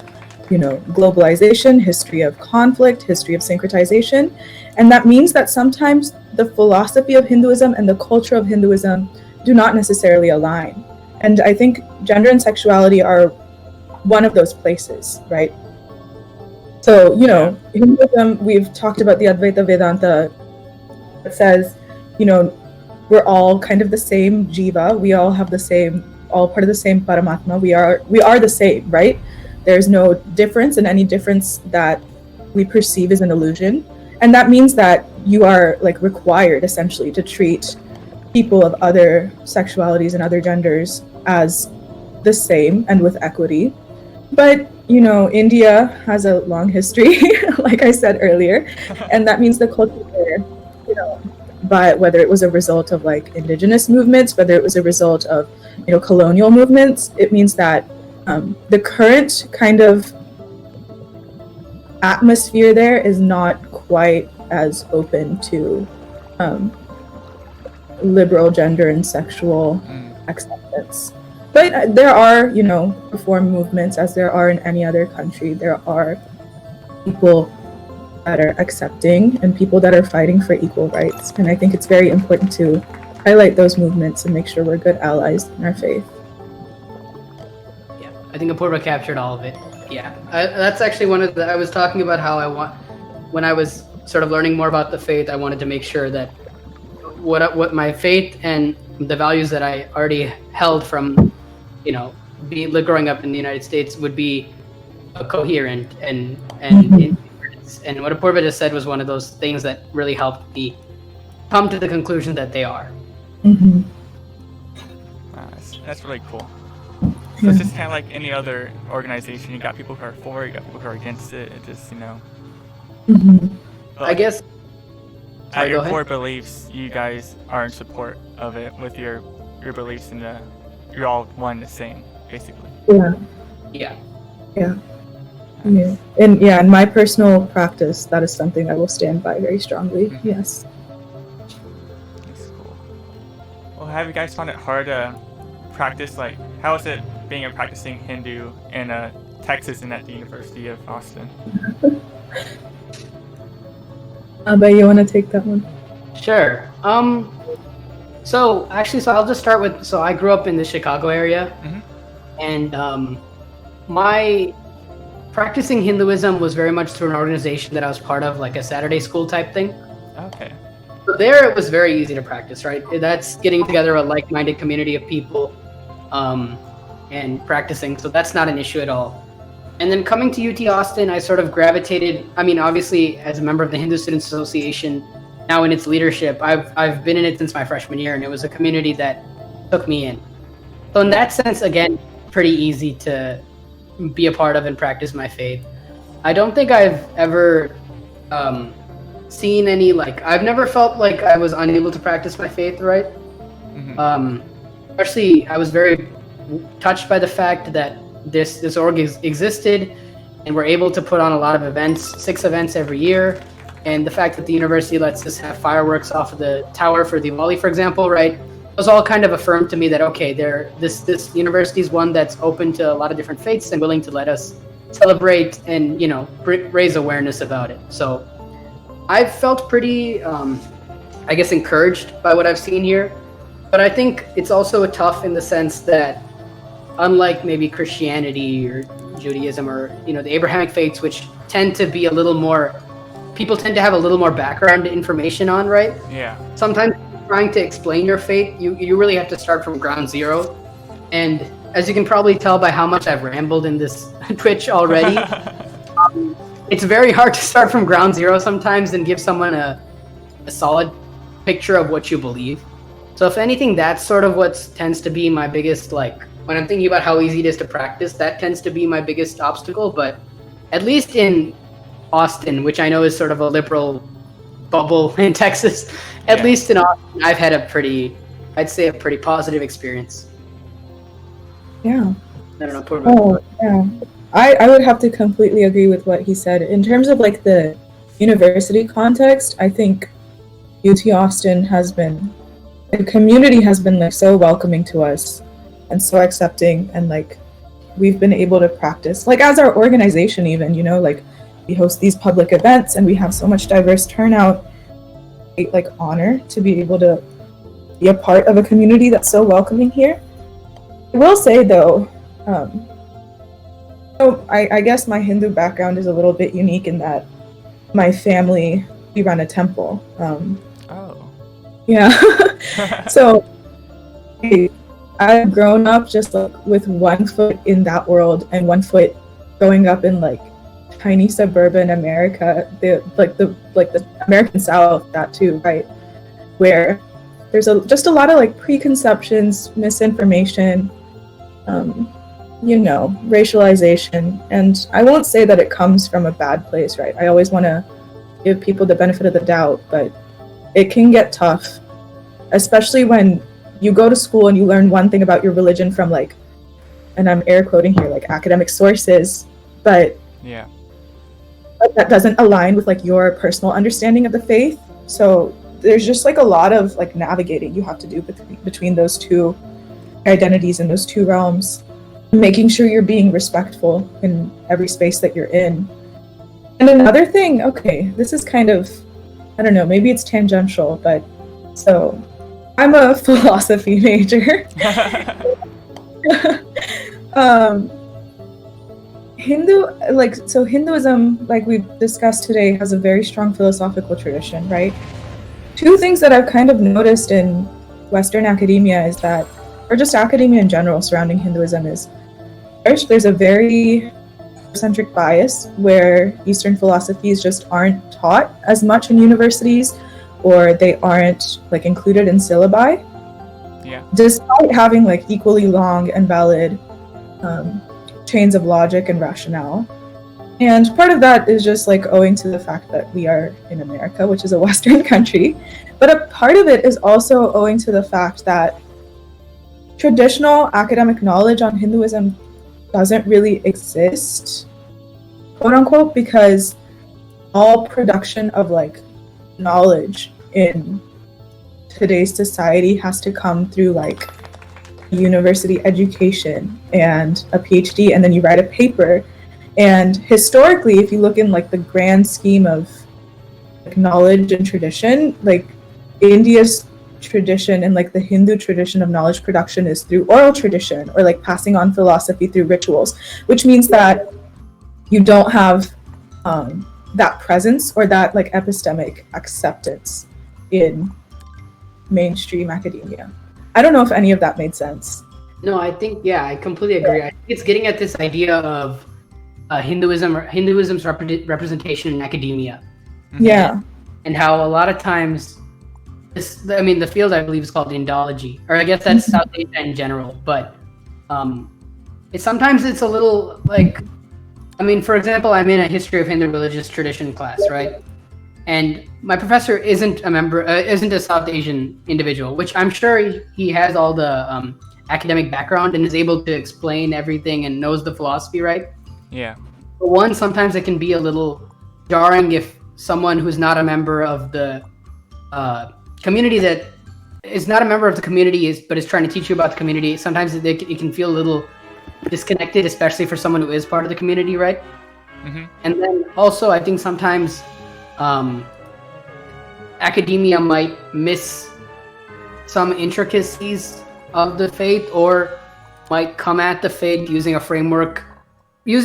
globalization, history of conflict, history of syncretization. And that means that sometimes the philosophy of Hinduism and the culture of Hinduism do not necessarily align. And I think gender and sexuality are one of those places, right? So, Hinduism, we've talked about the Advaita Vedanta that says, we're all kind of the same jiva. We all have all part of the same Paramatma. We are the same, right? There's no difference, and any difference that we perceive is an illusion. And that means that you are required essentially to treat people of other sexualities and other genders as the same and with equity. But, India has a long history, like I said earlier, and that means the culture there, but whether it was a result of indigenous movements, whether it was a result of, colonial movements, it means that the current kind of atmosphere there is not quite as open to liberal gender and sexual acceptance. But there are, reform movements, as there are in any other country. There are people that are accepting and people that are fighting for equal rights. And I think it's very important to highlight those movements and make sure we're good allies in our faith. Yeah, I think Apurva captured all of it. Yeah, that's actually I was talking about how when I was sort of learning more about the faith, I wanted to make sure that what my faith and the values that I already held from, growing up in the United States would be coherent and what Apurva just said was one of those things that really helped me come to the conclusion that they are. Wow, that's really cool. So it's just kind of like any other organization. You got people who are for it, you got people who are against it. It just, I guess. At your core beliefs, you guys are in support of it with your beliefs, and you're all one and the same, basically. Yeah. And in my personal practice, that is something I will stand by very strongly. Yes. That's cool. Well, have you guys found it hard to practice? How is it being a practicing Hindu in Texas and at the University of Austin? But you want to take that one? Sure. So I'll just start with. So I grew up in the Chicago area, and my practicing Hinduism was very much through an organization that I was part of, like a Saturday school type thing. Okay. So there it was very easy to practice, right? That's getting together a like-minded community of people and practicing. So that's not an issue at all. And then coming to UT Austin, I sort of gravitated, I mean, obviously as a member of the Hindu Students Association, now in its leadership, I've been in it since my freshman year, and it was a community that took me in. So in that sense, again, pretty easy to be a part of and practice my faith. I don't think I've ever seen any, like, I've never felt like I was unable to practice my faith, right? Especially, I was very touched by the fact that this org existed, and we're able to put on a lot of events, 6 events every year, and the fact that the university lets us have fireworks off of the tower for Diwali, for example, right? It was all kind of affirmed to me that, okay, this university is one that's open to a lot of different faiths and willing to let us celebrate and, you know, raise awareness about it. So I've felt pretty, I guess, encouraged by what I've seen here. But I think it's also tough in the sense that, unlike maybe Christianity or Judaism or, you know, the Abrahamic faiths, which tend to be a little more, people tend to have a little more background information on, right? Yeah. Sometimes trying to explain your faith, you really have to start from ground zero. And as you can probably tell by how much I've rambled in this Twitch already, it's very hard to start from ground zero sometimes and give someone a solid picture of what you believe. So if anything, that's sort of what tends to be my biggest, like, when I'm thinking about how easy it is to practice, that tends to be my biggest obstacle. But at least in Austin, which I know is sort of a liberal bubble in Texas, at least in Austin, I've had a pretty positive experience. Yeah. I don't know. Oh, yeah. I would have to completely agree with what he said. In terms of like the university context, I think UT Austin the community has been like so welcoming to us and so accepting, and like we've been able to practice, like as our organization even, you know, like we host these public events and we have so much diverse turnout. Like honor to be able to be a part of a community that's so welcoming here. I will say though, so I guess my Hindu background is a little bit unique in that my family, we run a temple. Yeah. So I've grown up just like with one foot in that world and one foot growing up in like tiny suburban America, the American South, that too, right? Where there's just a lot of like preconceptions, misinformation, you know, racialization. And I won't say that it comes from a bad place, right? I always want to give people the benefit of the doubt, but it can get tough, especially when you go to school and you learn one thing about your religion from like, and I'm air quoting here, like academic sources, but yeah, that doesn't align with like your personal understanding of the faith. So there's just like a lot of like navigating you have to do between those two identities and those two realms, making sure you're being respectful in every space that you're in. And another thing, okay, this is kind of, I don't know, maybe it's tangential, but so I'm a philosophy major. Hinduism, like we've discussed today, has a very strong philosophical tradition, right? Two things that I've kind of noticed in Western academia is that, or just academia in general surrounding Hinduism, is first, there's a very centric bias where Eastern philosophies just aren't taught as much in universities, or they aren't like included in syllabi. Yeah. Despite having like equally long and valid chains of logic and rationale. And part of that is just like owing to the fact that we are in America, which is a Western country. But a part of it is also owing to the fact that traditional academic knowledge on Hinduism doesn't really exist, quote unquote, because all production of like knowledge in today's society has to come through like university education and a PhD, and then you write a paper. And historically, if you look in like the grand scheme of like, knowledge and tradition, like India's tradition and like the Hindu tradition of knowledge production is through oral tradition, or like passing on philosophy through rituals, which means that you don't have that presence or that like epistemic acceptance in mainstream academia. I don't know if any of that made sense. No, I think, yeah, I completely agree. I think it's getting at this idea of Hinduism's representation in academia. Yeah. And how a lot of times, the field I believe is called Indology, or I guess that's South Asia in general, but sometimes it's a little like, for example, I'm in a history of Hindu religious tradition class, right? And my professor isn't a South Asian individual, which I'm sure he has all the academic background and is able to explain everything and knows the philosophy, right? Yeah. But one, sometimes it can be a little jarring if someone who's not a member of the community that is not a member of the community but is trying to teach you about the community. Sometimes it can feel a little disconnected, especially for someone who is part of the community, right? Mm-hmm. And then also, I think sometimes academia might miss some intricacies of the faith, or might come at the faith using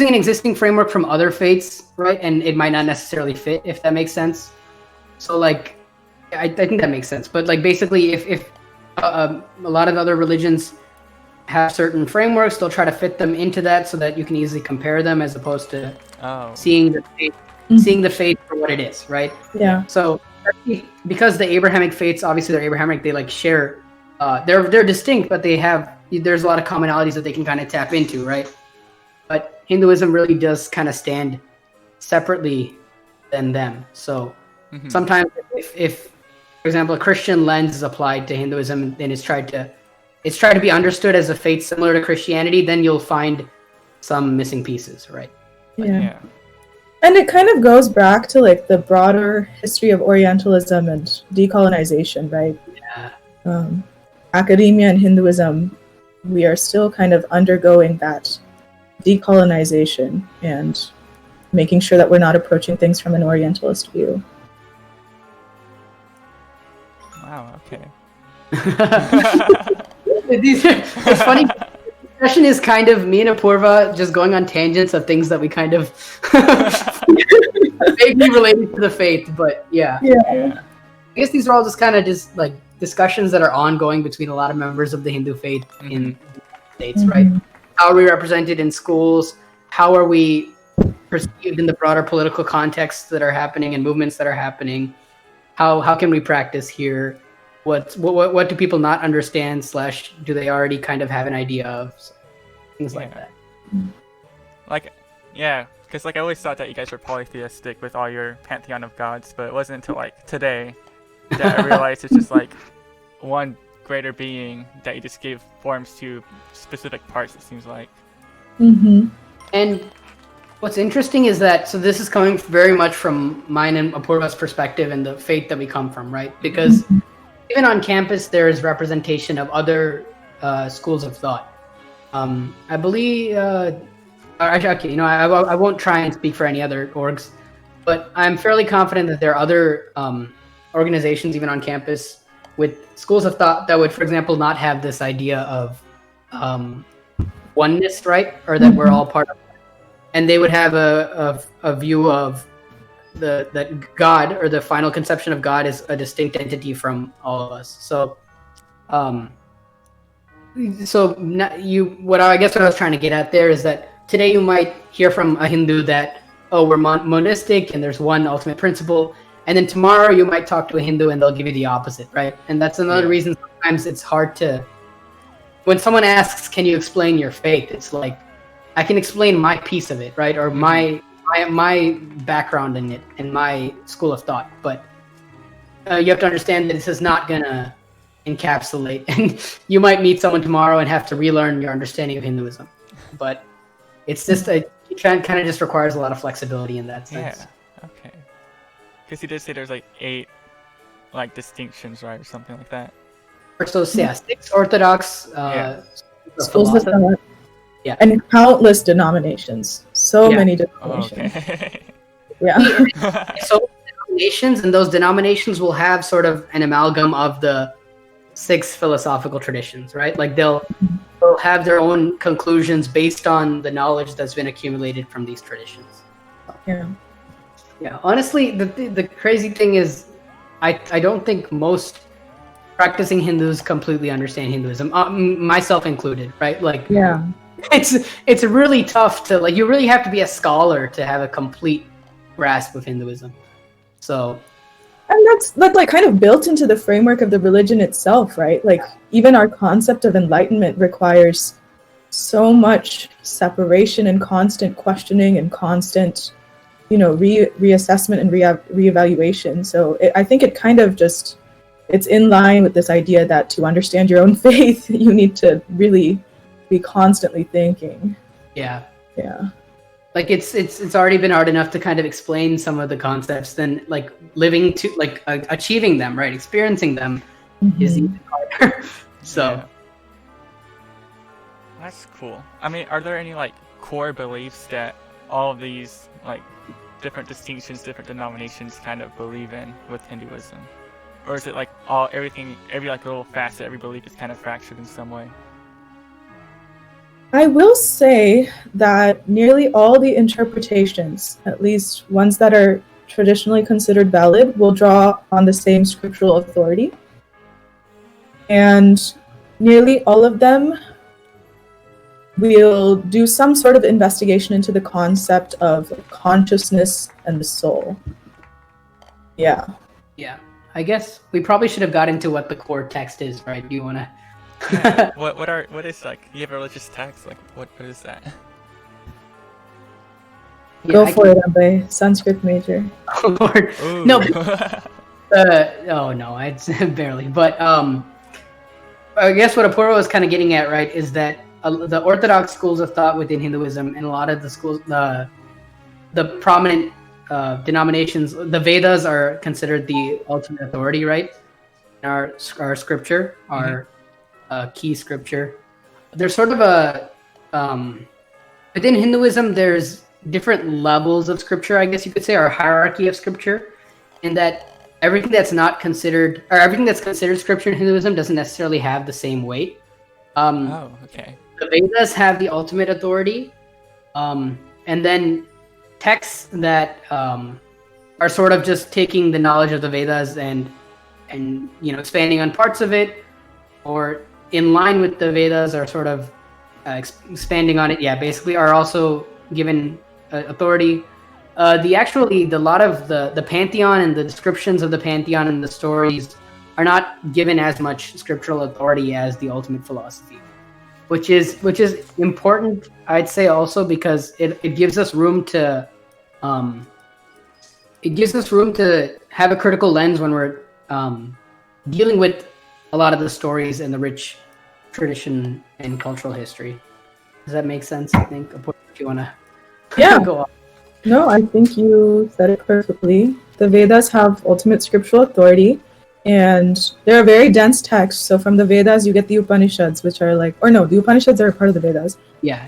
an existing framework from other faiths, right? And it might not necessarily fit, if that makes sense. So, like, I think that makes sense. But, like, basically, if a lot of other religions have certain frameworks, they'll try to fit them into that so that you can easily compare them, as opposed to seeing the faith for what it is, right? Yeah. So, because the Abrahamic faiths, obviously they're Abrahamic, they like share, they're distinct, but there's a lot of commonalities that they can kind of tap into, right? But Hinduism really does kind of stand separately than them. So sometimes if, for example, a Christian lens is applied to Hinduism and it's tried to be understood as a faith similar to Christianity, then you'll find some missing pieces, right? Yeah. And it kind of goes back to like the broader history of Orientalism and decolonization, right? Yeah. Academia and Hinduism, we are still kind of undergoing that decolonization and making sure that we're not approaching things from an Orientalist view. Wow, okay. It's funny. The discussion is kind of me and Apurva just going on tangents of things that we kind of vaguely related to the faith, but yeah. I guess these are all just kind of just like discussions that are ongoing between a lot of members of the Hindu faith in the States, right? How are we represented in schools? How are we perceived in the broader political contexts that are happening and movements that are happening? How can we practice here? What do people not understand / do they already kind of have an idea of? So, things like that. Like, yeah, because like I always thought that you guys were polytheistic with all your pantheon of gods, but it wasn't until like today that I realized it's just like one greater being that you just gave forms to specific parts, it seems like. And what's interesting is that, so this is coming very much from mine and Apurva's perspective and the faith that we come from, right? Because even on campus, there is representation of other schools of thought. I believe, okay, I won't try and speak for any other orgs, but I'm fairly confident that there are other organizations, even on campus, with schools of thought that would, for example, not have this idea of oneness, right? Or that we're all part of it. And they would have a view of that God, or the final conception of God, is a distinct entity from all of us. So, what I was trying to get at there is that today you might hear from a Hindu that, we're monistic and there's one ultimate principle, and then tomorrow you might talk to a Hindu and they'll give you the opposite, right? And that's another reason sometimes it's hard to, when someone asks, "Can you explain your faith?" It's like, I can explain my piece of it, right? Or my background in it and my school of thought, but you have to understand that this is not gonna encapsulate, and you might meet someone tomorrow and have to relearn your understanding of Hinduism. But it's just it kind of just requires a lot of flexibility in that sense. Yeah. Okay. Because you did say there's like 8 like distinctions, right, or something like that. So 6 Orthodox schools of thought. Yeah, and countless denominations. So many denominations. Okay. So denominations, and those denominations will have sort of an amalgam of the 6 philosophical traditions, right? Like will have their own conclusions based on the knowledge that's been accumulated from these traditions. Yeah. Yeah, honestly, the crazy thing is, I don't think most practicing Hindus completely understand Hinduism, myself included, right? Like, Yeah. it's really tough to, like, you really have to be a scholar to have a complete grasp of Hinduism. So, And that's like kind of built into the framework of the religion itself, right? Like even our concept of enlightenment requires so much separation and constant questioning and constant, reassessment and reevaluation. So I think it kind of just, it's in line with this idea that to understand your own faith, you need to really be constantly thinking. yeah. Yeah. Like it's already been hard enough to kind of explain some of the concepts, then like living to like achieving them, right? Experiencing them is even harder. So Yeah. That's cool. I mean, are there any like core beliefs that all of these like different distinctions, different denominations kind of believe in with Hinduism? Or is it like everything, every like little facet, every belief is kind of fractured in some way? I will say that nearly all the interpretations, at least ones that are traditionally considered valid, will draw on the same scriptural authority. And nearly all of them will do some sort of investigation into the concept of consciousness and the soul. Yeah. yeah, I guess we probably should have got into what the core text is, right? Do you want to? Yeah. What is like? You have a religious text? Like what is that? Yeah, Go for it, Ambe. Sanskrit major. Oh Lord, Ooh. no. Oh no, it's barely. But I guess what Apurva was kind of getting at, right, is that the orthodox schools of thought within Hinduism and a lot of the schools, the prominent denominations, the Vedas are considered the ultimate authority, right? Our scripture, our key scripture. There's sort of a within Hinduism, there's different levels of scripture, I guess you could say, or hierarchy of scripture, in that everything that's not considered, or everything that's considered scripture in Hinduism doesn't necessarily have the same weight. Oh, okay. The Vedas have the ultimate authority, and then texts that are sort of just taking the knowledge of the Vedas and expanding on parts of it, or in line with the Vedas, are sort of expanding on it. Yeah, basically, are also given authority. A lot of the pantheon and the descriptions of the pantheon and the stories are not given as much scriptural authority as the ultimate philosophy, which is important, I'd say, also because it gives us room to have a critical lens when we're dealing with a lot of the stories and the rich tradition and cultural history. Does that make sense? I think, if you want to go on. No, I think you said it perfectly. The Vedas have ultimate scriptural authority, and they're a very dense text. So from the Vedas, you get the Upanishads, which are the Upanishads are a part of the Vedas. Yeah.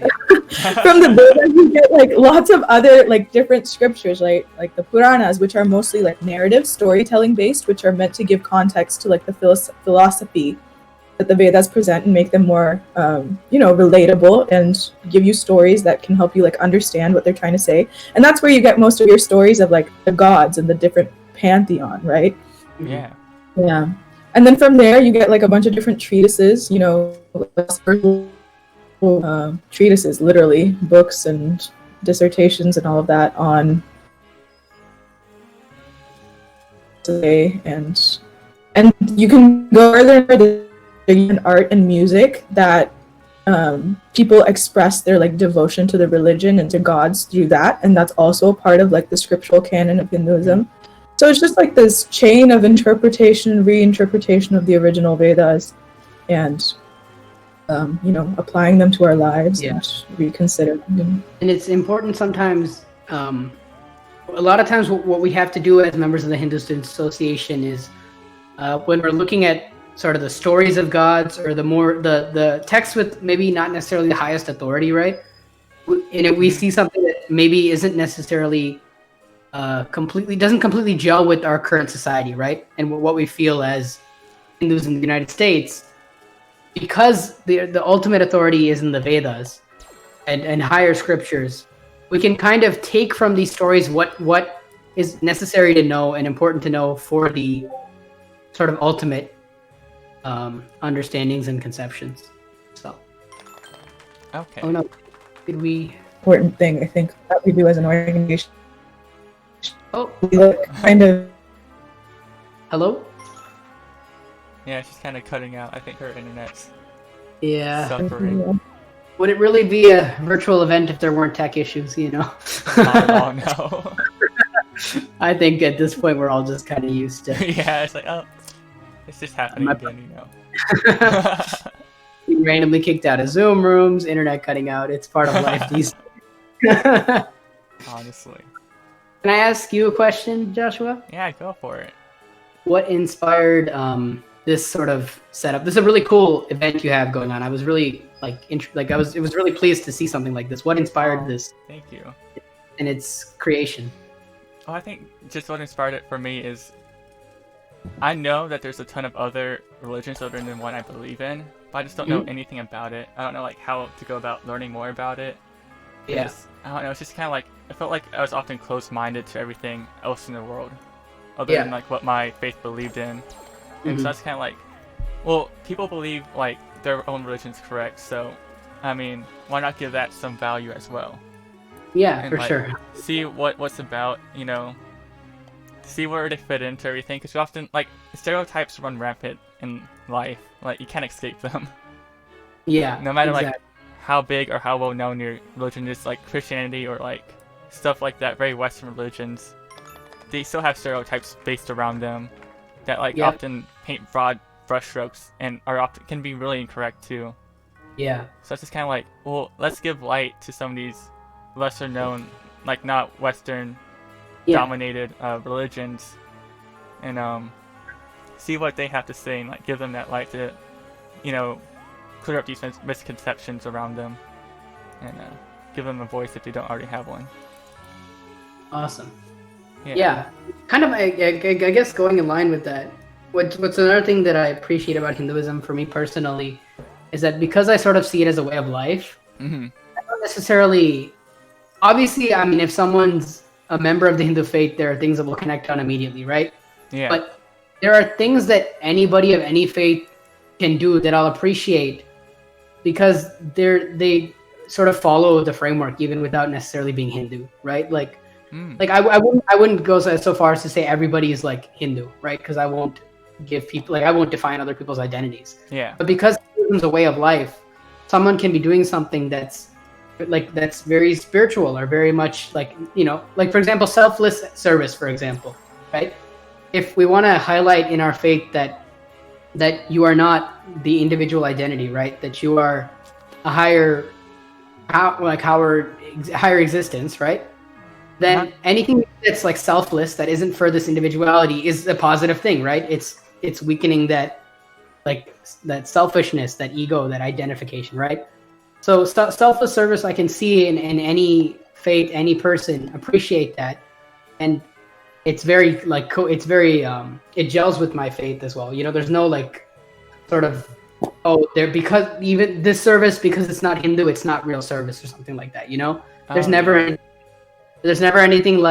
From the Vedas, you get like lots of other like different scriptures, like the Puranas, which are mostly like narrative, storytelling based, which are meant to give context to like the philosophy that the Vedas present and make them more, relatable and give you stories that can help you like understand what they're trying to say. And that's where you get most of your stories of like the gods and the different pantheon, right? Yeah. Yeah. And then from there, you get like a bunch of different treatises, treatises, literally books and dissertations and all of that on today, and you can go further in art and music that people express their like devotion to the religion and to gods through that, and that's also a part of like the scriptural canon of Hinduism. So it's just like this chain of interpretation and reinterpretation of the original Vedas, and applying them to our lives and reconsidering them. And it's important sometimes. A lot of times, what we have to do as members of the Hindu Students Association is when we're looking at sort of the stories of gods, or the texts with maybe not necessarily the highest authority, right? And we see something that maybe isn't necessarily doesn't completely gel with our current society, right? And what we feel as Hindus in the United States, because the ultimate authority is in the Vedas and higher scriptures, we can kind of take from these stories what is necessary to know and important to know for the sort of ultimate understandings and conceptions. So. Okay. Oh no, did we? Important thing I think that we do as an organization. Oh, We look kind of. hello. Yeah, she's kind of cutting out. I think her internet's Yeah. suffering. Would it really be a virtual event if there weren't tech issues? You know. Oh no. I think at this point we're all just kind of used to. Yeah, it's like, oh, it's just happening again, you know. Being randomly kicked out of Zoom rooms, internet cutting out. It's part of life these days. Honestly. Can I ask you a question, Joshua? Yeah, go for it. What inspired this sort of setup? This is a really cool event you have going on. I was really it was really pleased to see something like this. What inspired this? Thank you. In its creation? Oh, I think just what inspired it for me is I know that there's a ton of other religions other than the one I believe in, but I just don't know anything about it. I don't know how to go about learning more about it. Yeah. I don't know. It's just kind of I felt like I was often closed-minded to everything else in the world, other than what my faith believed in. And so that's kind of well, people believe their own religion's correct, so I mean, why not give that some value as well? Yeah, And, for sure. See what's about, see where they fit into everything, because often stereotypes run rampant in life. You can't escape them. Yeah. No matter how big or how well known your religion is, like Christianity or stuff like that, very Western religions, they still have stereotypes based around them that often paint broad brushstrokes and can be really incorrect too. Yeah. So it's just kind of well, let's give light to some of these lesser known, not Western dominated religions, and see what they have to say and give them that light to, clear up these misconceptions around them, and give them a voice if they don't already have one. Awesome. Yeah. Kind of, I guess going in line with that, what's another thing that I appreciate about Hinduism for me personally is that because I sort of see it as a way of life, I don't necessarily. Obviously, I mean, if someone's a member of the Hindu faith, there are things that will connect on immediately, right? Yeah. But there are things that anybody of any faith can do that I'll appreciate because they sort of follow the framework even without necessarily being Hindu, right? I wouldn't go so far as to say everybody is Hindu, right? Because I won't give people I won't define other people's identities. Yeah. But because it's a way of life, someone can be doing something that's very spiritual or very much for example, selfless service, for example, right? If we want to highlight in our faith that you are not the individual identity, right? That you are a higher existence, right? Then anything that's selfless, that isn't for this individuality, is a positive thing, right? It's weakening that that selfishness, that ego, that identification, right? So selfless service, I can see in any faith, any person appreciate that, and it's very it gels with my faith as well. There's no sort of because even this service, because it's not Hindu, it's not real service or something like that. There's never anything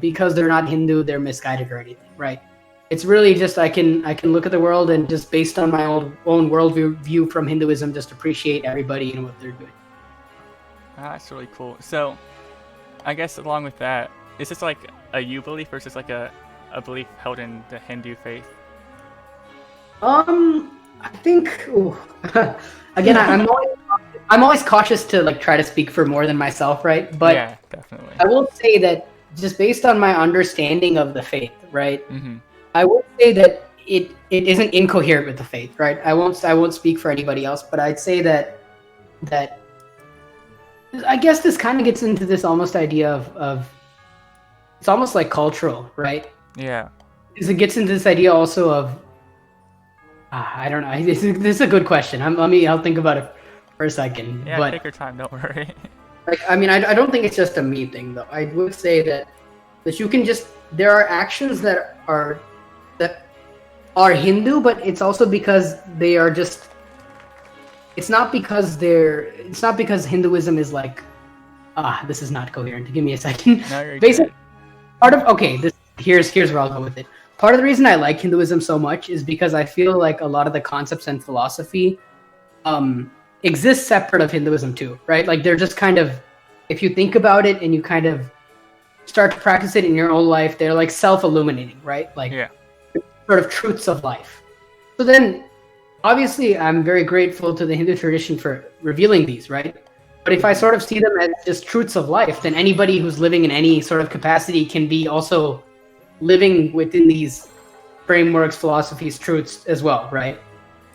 because they're not Hindu, they're misguided or anything, right? It's really just I can look at the world and just based on my own worldview from Hinduism, just appreciate everybody and what they're doing. That's really cool. So, I guess along with that, is this a you belief versus a belief held in the Hindu faith? I think again, I'm always cautious to try to speak for more than myself, right? But yeah, definitely. I will say that just based on my understanding of the faith, right? Mm-hmm. I would say that it isn't incoherent with the faith, right? I won't speak for anybody else, but I'd say that I guess this kind of gets into this almost idea of it's almost cultural, right? Yeah. Because it gets into this idea also of I don't know. This is a good question. I'll think about it for a second. Yeah, take your time. Don't worry. I don't think it's just a me thing though. I would say that you can there are actions that are Hindu, but it's also because they are just it's not because Hinduism is like, this is not coherent. Give me a second. No, you're Basically, good. here's where I'll go with it. Part of the reason I like Hinduism so much is because I feel like a lot of the concepts and philosophy exist separate of Hinduism too, right? Like they're just kind of, if you think about it and you kind of start to practice it in your own life, they're like self-illuminating, right? Like sort of truths of life. So then, obviously, I'm very grateful to the Hindu tradition for revealing these, right? But if I sort of see them as just truths of life, then anybody who's living in any sort of capacity can be also living within these frameworks, philosophies, truths as well, right?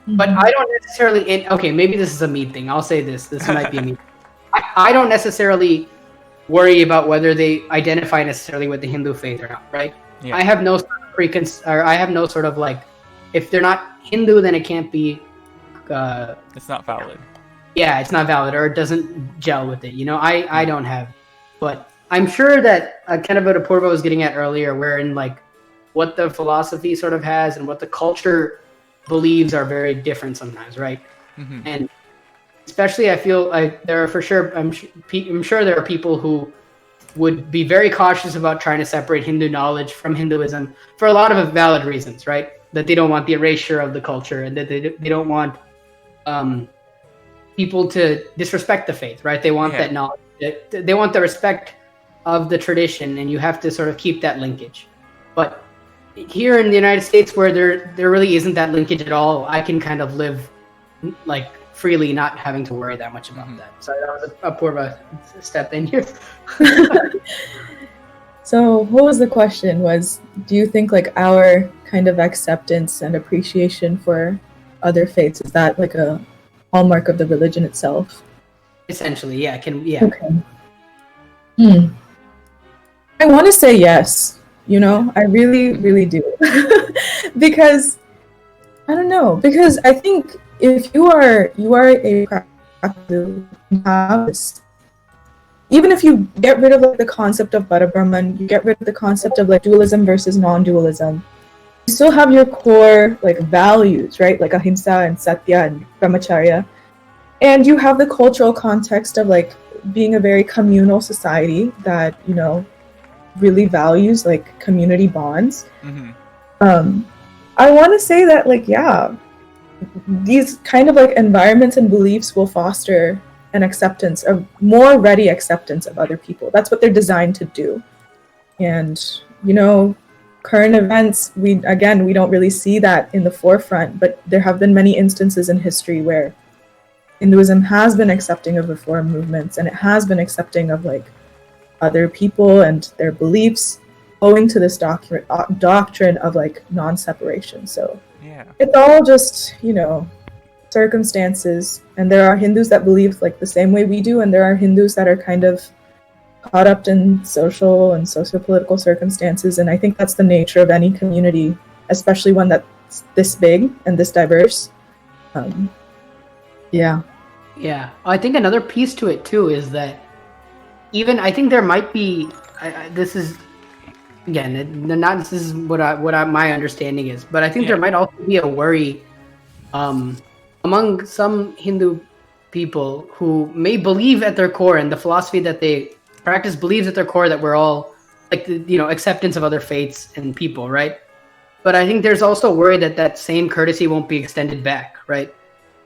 Mm-hmm. But I don't necessarily, okay, maybe this is a me thing. I'll say this might be a me. I don't necessarily worry about whether they identify necessarily with the Hindu faith or not, right? Yeah. I have no sort of like, if they're not Hindu, then it can't be. It's not valid. Yeah, it's not valid, or it doesn't gel with it. You know, I don't have, but I'm sure that kind of what Apurva was getting at earlier, wherein like what the philosophy sort of has and what the culture believes are very different sometimes, right? Mm-hmm. And especially, I feel like there are for sure. I'm sure there are people who would be very cautious about trying to separate Hindu knowledge from Hinduism for a lot of valid reasons, right? That they don't want the erasure of the culture, and that they don't want people to disrespect the faith, right? They want that knowledge. They want the respect of the tradition, and you have to sort of keep that linkage. But here in the United States, where there really isn't that linkage at all, I can kind of live like freely, not having to worry that much about that. So that was a Apurva step in here. So what was the question? Do you think like our kind of acceptance and appreciation for other faiths, is that like a hallmark of the religion itself? Essentially, yeah. Okay. I want to say yes. You know, I really, really do. Because I don't know. Because I think if you are a practitioner, even if you get rid of like the concept of Parabrahman, you get rid of the concept of like dualism versus non-dualism, you still have your core like values, right? Like ahimsa and satya and brahmacharya. And you have the cultural context of like being a very communal society that, you know, really values like community bonds. Mm-hmm. I want to say that like, yeah, these kind of like environments and beliefs will foster an acceptance, a more ready acceptance of other people. That's what they're designed to do. And, you know, current events, we don't really see that in the forefront, but there have been many instances in history where Hinduism has been accepting of reform movements, and it has been accepting of like other people and their beliefs, owing to this doctrine of like non-separation. So it's all just, you know, circumstances. And there are Hindus that believe like the same way we do, and there are Hindus that are kind of caught up in social and socio-political circumstances. And I think that's the nature of any community, especially one that's this big and this diverse. Yeah, I think another piece to it too is that even I think there might be. This is again, this is what my understanding is, but I think there might also be a worry among some Hindu people who may believe at their core, and the philosophy that they practice believes at their core, that we're all like, you know, acceptance of other faiths and people, right? But I think there's also a worry that that same courtesy won't be extended back, right?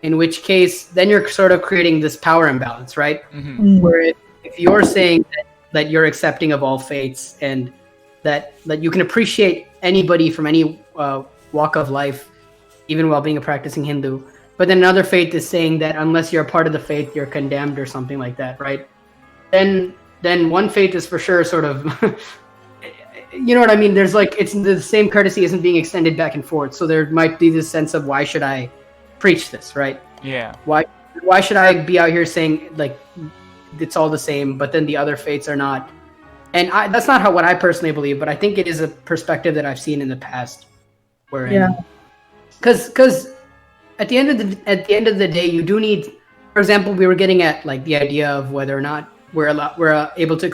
In which case, then you're sort of creating this power imbalance, right? Mm-hmm. Where if you're saying that you're accepting of all faiths, and that you can appreciate anybody from any walk of life, even while being a practicing Hindu, but then another faith is saying that unless you're a part of the faith, you're condemned or something like that, right? Then one faith is for sure sort of, you know what I mean? There's like, it's the same courtesy isn't being extended back and forth. So there might be this sense of, why should I preach this, right? Yeah. Why should I be out here saying like it's all the same, but then the other faiths are not? And that's not what I personally believe, but I think it is a perspective that I've seen in the past. Because at the end of the day, you do need. For example, we were getting at like the idea of whether or not we're able to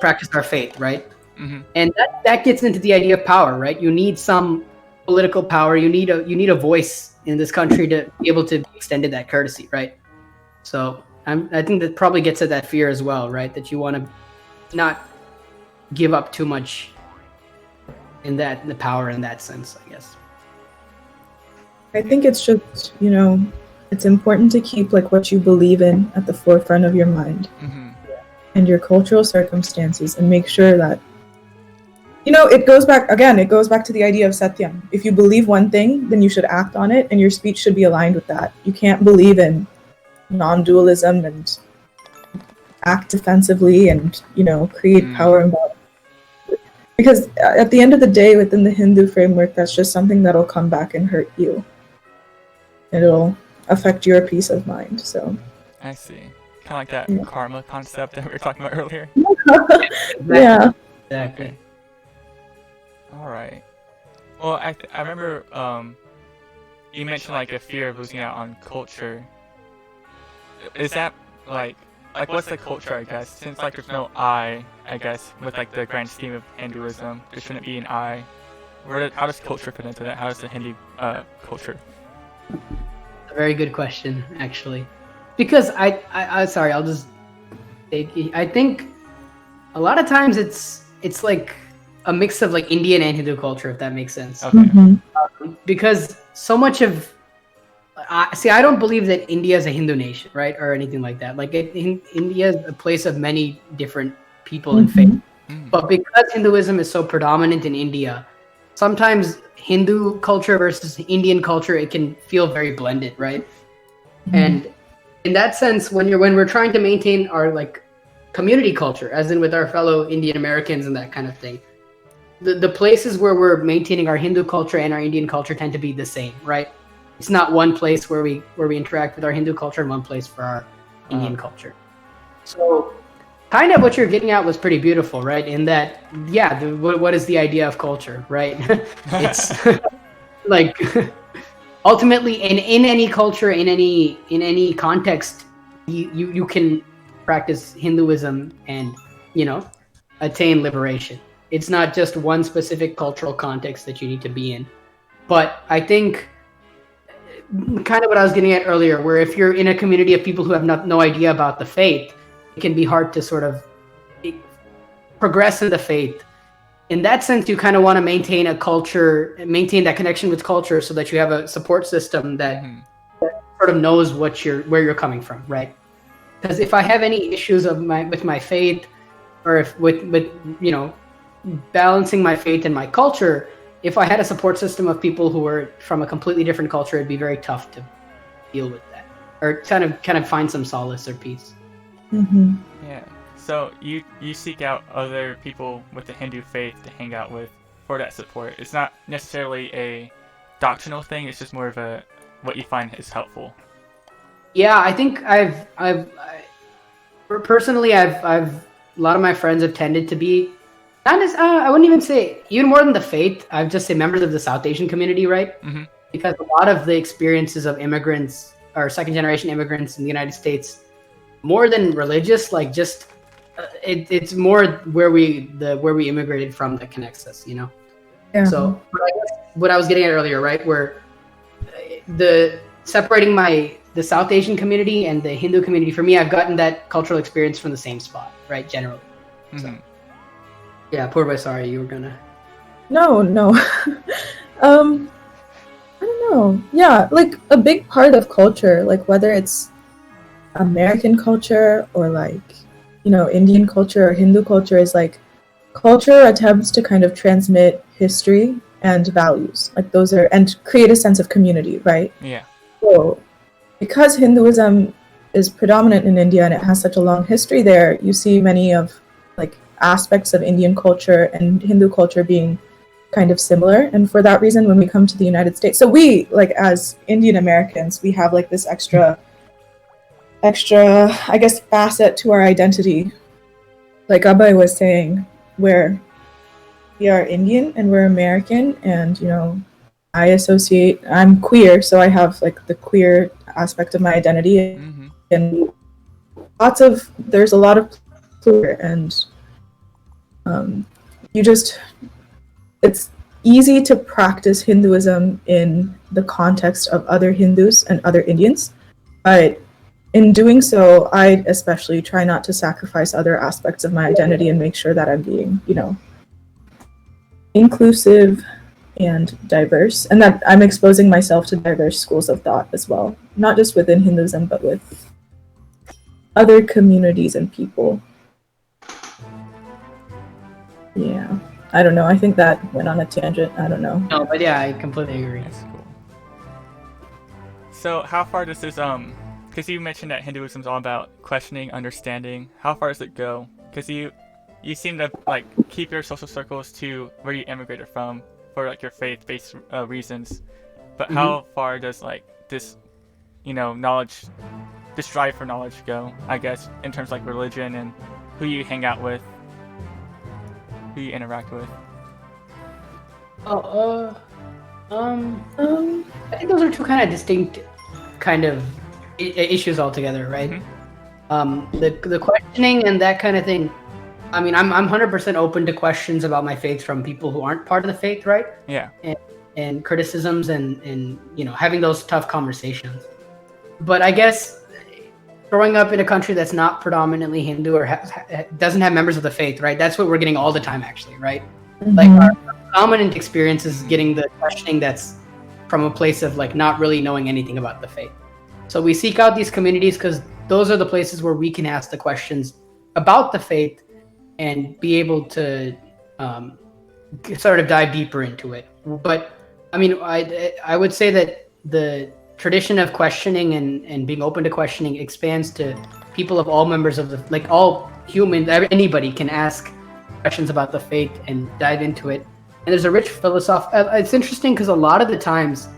practice our faith, right? Mm-hmm. And that gets into the idea of power, right? You need some political power. You need a voice in this country to be able to be extended that courtesy, right? So I think that probably gets at that fear as well, right? That you want to not give up too much in the power in that sense, I guess. I think it's just, it's important to keep like what you believe in at the forefront of your mind and your cultural circumstances, and make sure that, it goes back to the idea of satyam. If you believe one thing, then you should act on it, and your speech should be aligned with that. You can't believe in non-dualism and act defensively and, create power imbalance. Because at the end of the day, within the Hindu framework, that's just something that'll come back and hurt you. It'll affect your peace of mind. So I see. Kind of like that karma concept that we were talking about earlier. Yeah. Exactly. Okay. All right. Well, I remember you mentioned like a fear of losing out on culture. Is that like what's the culture, I guess? Since like there's no I guess, with like the grand scheme of Hinduism, there shouldn't be an I. How does culture fit into that? How does the Hindu culture? A very good question, actually, because I sorry, I'll just. I think a lot of times it's like a mix of like Indian and Hindu culture, if that makes sense. Okay. Because so much of I don't believe that India is a Hindu nation, right, or anything like that. Like India is a place of many different people and faith. But because Hinduism is so predominant in India, sometimes Hindu culture versus Indian culture, it can feel very blended, right? And in that sense, when we're trying to maintain our like community culture, as in with our fellow Indian Americans and that kind of thing, the places where we're maintaining our Hindu culture and our Indian culture tend to be the same, right? It's not one place where we interact with our Hindu culture and one place for our Indian culture. So kind of what you're getting at was pretty beautiful, right? In that, what is the idea of culture, right? It's like ultimately in any culture, in any context, you can practice Hinduism and attain liberation. It's not just one specific cultural context that you need to be in. But I think kind of what I was getting at earlier, where if you're in a community of people who have no idea about the faith, it can be hard to sort of progress in the faith. In that sense, you kind of want to maintain a culture, maintain that connection with culture, so that you have a support system that sort of knows where you're coming from, right? Because if I have any issues with my faith, or if with balancing my faith and my culture, if I had a support system of people who were from a completely different culture, it'd be very tough to deal with that, or kind of find some solace or peace. Yeah. So you seek out other people with the Hindu faith to hang out with for that support. It's not necessarily a doctrinal thing. It's just more of what you find is helpful. Yeah, I think personally, I've a lot of my friends have tended to be, not as I wouldn't even say even more than the faith. I've just say members of the South Asian community, right? Because a lot of the experiences of immigrants or second generation immigrants in the United States, more than religious, like just it's more where we immigrated from that connects us, Yeah. So what I was getting at earlier, right, where the separating the South Asian community and the Hindu community, for me, I've gotten that cultural experience from the same spot, right, generally. So, yeah, Purva, sorry, you were gonna. No. I don't know. Yeah, like a big part of culture, like whether it's American culture or like, Indian culture or Hindu culture, is like culture attempts to kind of transmit history and values. Like those are, and create a sense of community, right? Yeah. So because Hinduism is predominant in India and it has such a long history there, you see many of like aspects of Indian culture and Hindu culture being kind of similar. And for that reason, when we come to the United States, so we, like as Indian Americans, we have like this extra, I guess, facet to our identity. Like Abhay was saying, where we are Indian and we're American, and I'm queer, so I have like the queer aspect of my identity, and there's a lot of queer, and easy to practice Hinduism in the context of other Hindus and other Indians. But in doing so, I especially try not to sacrifice other aspects of my identity and make sure that I'm being, inclusive and diverse, and that I'm exposing myself to diverse schools of thought as well, not just within Hinduism, but with other communities and people. Yeah. I don't know. I think that went on a tangent. I don't know. No, but yeah, I completely agree. That's cool. So how far does this because you mentioned that Hinduism is all about questioning, understanding. How far does it go? Because you seem to like keep your social circles to where you immigrated from for like your faith-based reasons. But how far does like this, knowledge, this drive for knowledge go? I guess in terms of like religion and who you hang out with, who you interact with. I think those are two kind of distinct kind of issues altogether, right? The questioning and that kind of thing. I mean, I'm 100% open to questions about my faith from people who aren't part of the faith, right? Yeah. And criticisms and having those tough conversations. But I guess growing up in a country that's not predominantly Hindu or doesn't have members of the faith, right? That's what we're getting all the time, actually, right? Like our dominant experience is getting the questioning that's from a place of like not really knowing anything about the faith. So we seek out these communities because those are the places where we can ask the questions about the faith and be able to sort of dive deeper into it. But I mean, I would say that the tradition of questioning and being open to questioning expands to people of all members of the, like all humans, anybody can ask questions about the faith and dive into it. And there's a rich philosophy. It's interesting because a lot of the times,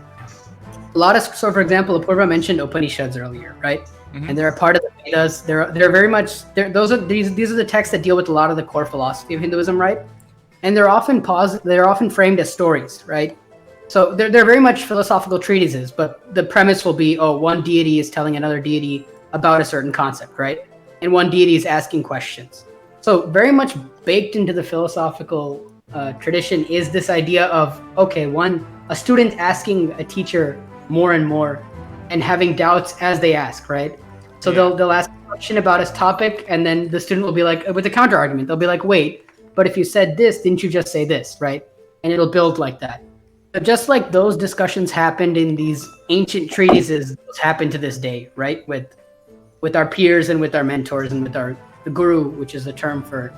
so for example, Apurva mentioned Upanishads earlier, right? And they're a part of the Vedas. They're very much, these are the texts that deal with a lot of the core philosophy of Hinduism, right? And they're often framed as stories, right? So they're very much philosophical treatises, but the premise will be, one deity is telling another deity about a certain concept, right? And one deity is asking questions. So very much baked into the philosophical tradition is this idea of, a student asking a teacher more and more and having doubts as they ask, right? So they'll ask a question about his topic, and then the student will be like, with a counter argument, they'll be like, wait, but if you said this, didn't you just say this, right? And it'll build like that. But just like those discussions happened in these ancient treatises, those happen to this day, right? With our peers and with our mentors and with the guru, which is a term for,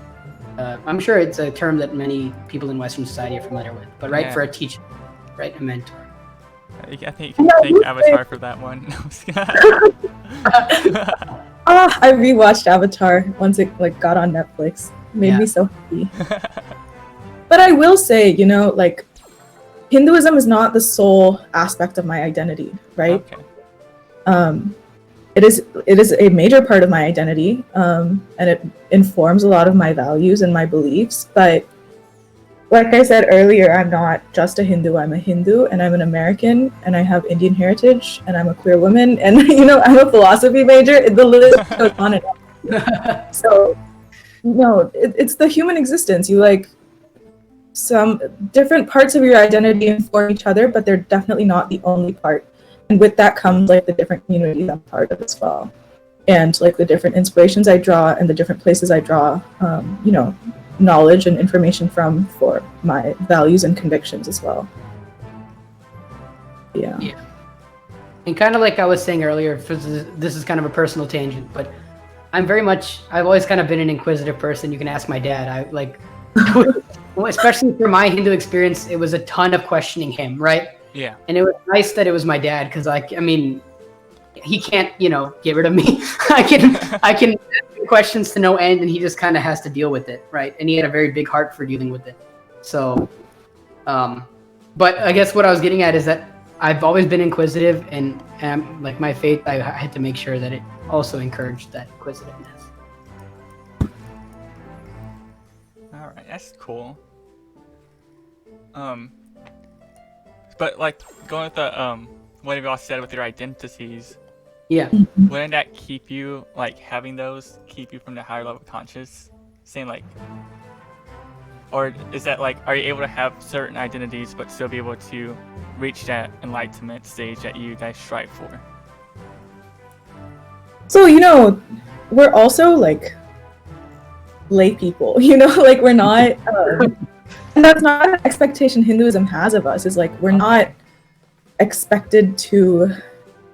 I'm sure it's a term that many people in Western society are familiar with, but for a teacher, right? A mentor. I think you can thank Avatar for that one. I rewatched Avatar once it got on Netflix. Made me so happy. But I will say, Hinduism is not the sole aspect of my identity, right? Okay. It is a major part of my identity, and it informs a lot of my values and my beliefs. But like I said earlier, I'm not just a Hindu. I'm a Hindu, and I'm an American, and I have Indian heritage, and I'm a queer woman, and I'm a philosophy major. The list goes on and on. So, it's the human existence. Some different parts of your identity inform each other, but they're definitely not the only part. And with that comes the different communities I'm part of as well, and the different inspirations I draw and the different places I draw, knowledge and information from for my values and convictions as well. Yeah. And kind of like I was saying earlier, this is kind of a personal tangent, but I've always kind of been an inquisitive person. You can ask my dad. Especially for my Hindu experience, it was a ton of questioning him, right? Yeah. And it was nice that it was my dad, because he can't, get rid of me. I can ask questions to no end, and he just kind of has to deal with it, right? And he had a very big heart for dealing with it. So, but I guess what I was getting at is that I've always been inquisitive, and my faith, I had to make sure that it also encouraged that inquisitiveness. All right, that's cool. But going with the what you all said with your identities. Yeah. Wouldn't that keep you having those keep you from the higher level conscious? Saying or is that like, are you able to have certain identities but still be able to reach that enlightenment stage that you guys strive for? So, we're also like lay people, like we're not, and that's not an expectation Hinduism has of us, is like, we're not expected to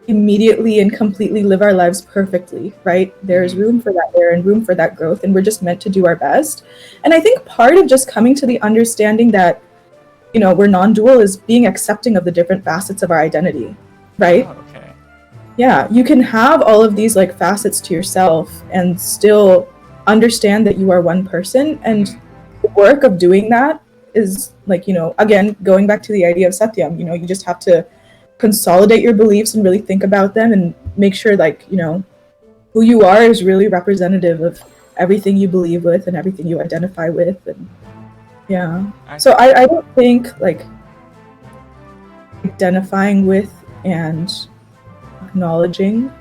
immediately and completely live our lives perfectly, right? There's room for that there and room for that growth, and we're just meant to do our best. And I think part of just coming to the understanding that, we're non-dual is being accepting of the different facets of our identity, right? Oh, okay. Yeah, you can have all of these like facets to yourself and still understand that you are one person, and the work of doing that is like, again, going back to the idea of Satyam, you just have to consolidate your beliefs and really think about them and make sure like, who you are is really representative of everything you believe with and everything you identify with. And yeah. So I don't think like identifying with and acknowledging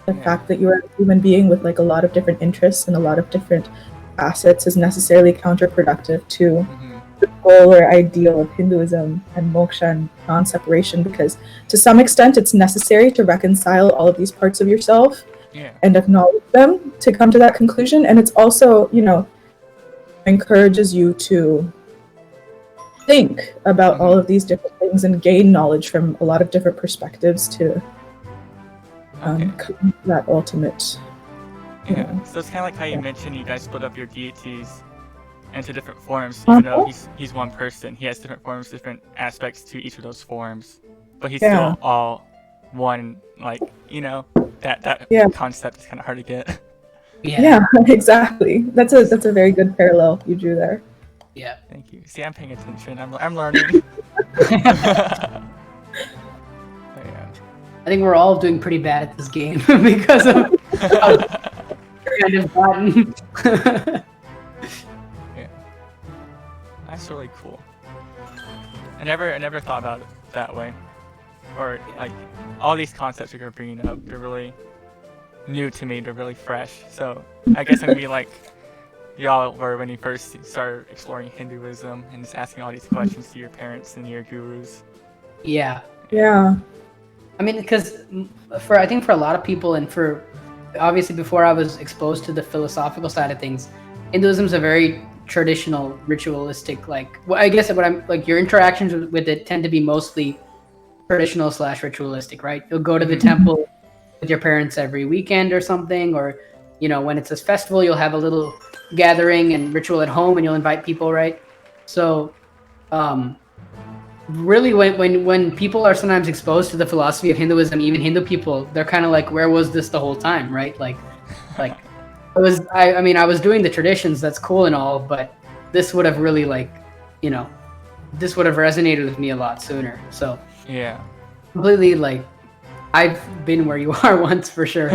the fact that you're a human being with like a lot of different interests and a lot of different facets is necessarily counterproductive to the goal or ideal of Hinduism and moksha and non-separation, because to some extent it's necessary to reconcile all of these parts of yourself and acknowledge them to come to that conclusion. And it's also, encourages you to think about all of these different things and gain knowledge from a lot of different perspectives to come to that ultimate. So it's kind of like how you mentioned you guys split up your deities into different forms, even though he's one person. He has different forms, different aspects to each of those forms, but he's still all one. Like, that concept is kind of hard to get. Yeah, exactly. That's a very good parallel you drew there. Yeah. Thank you. See, I'm paying attention. I'm learning. I think we're all doing pretty bad at this game because of kind of gotten. That's really cool. I never thought about it that way, or like all these concepts you're bringing up. They're really new to me. They're really fresh. So I guess I'm gonna be like y'all were when you first started exploring Hinduism and just asking all these questions to your parents and your gurus. Yeah. Yeah. I mean, because I think for a lot of people, and for obviously before I was exposed to the philosophical side of things, Hinduism is a very traditional, ritualistic, I guess what I'm like, your interactions with it tend to be mostly traditional / ritualistic, right? You'll go to the temple with your parents every weekend or something, or, when it's a festival, you'll have a little gathering and ritual at home and you'll invite people, right? So, really when people are sometimes exposed to the philosophy of Hinduism, even Hindu people, they're kind of like, where was this the whole time, right? Like I was doing the traditions, that's cool and all, but this would have really this would have resonated with me a lot sooner. So yeah, completely I've been where you are once for sure.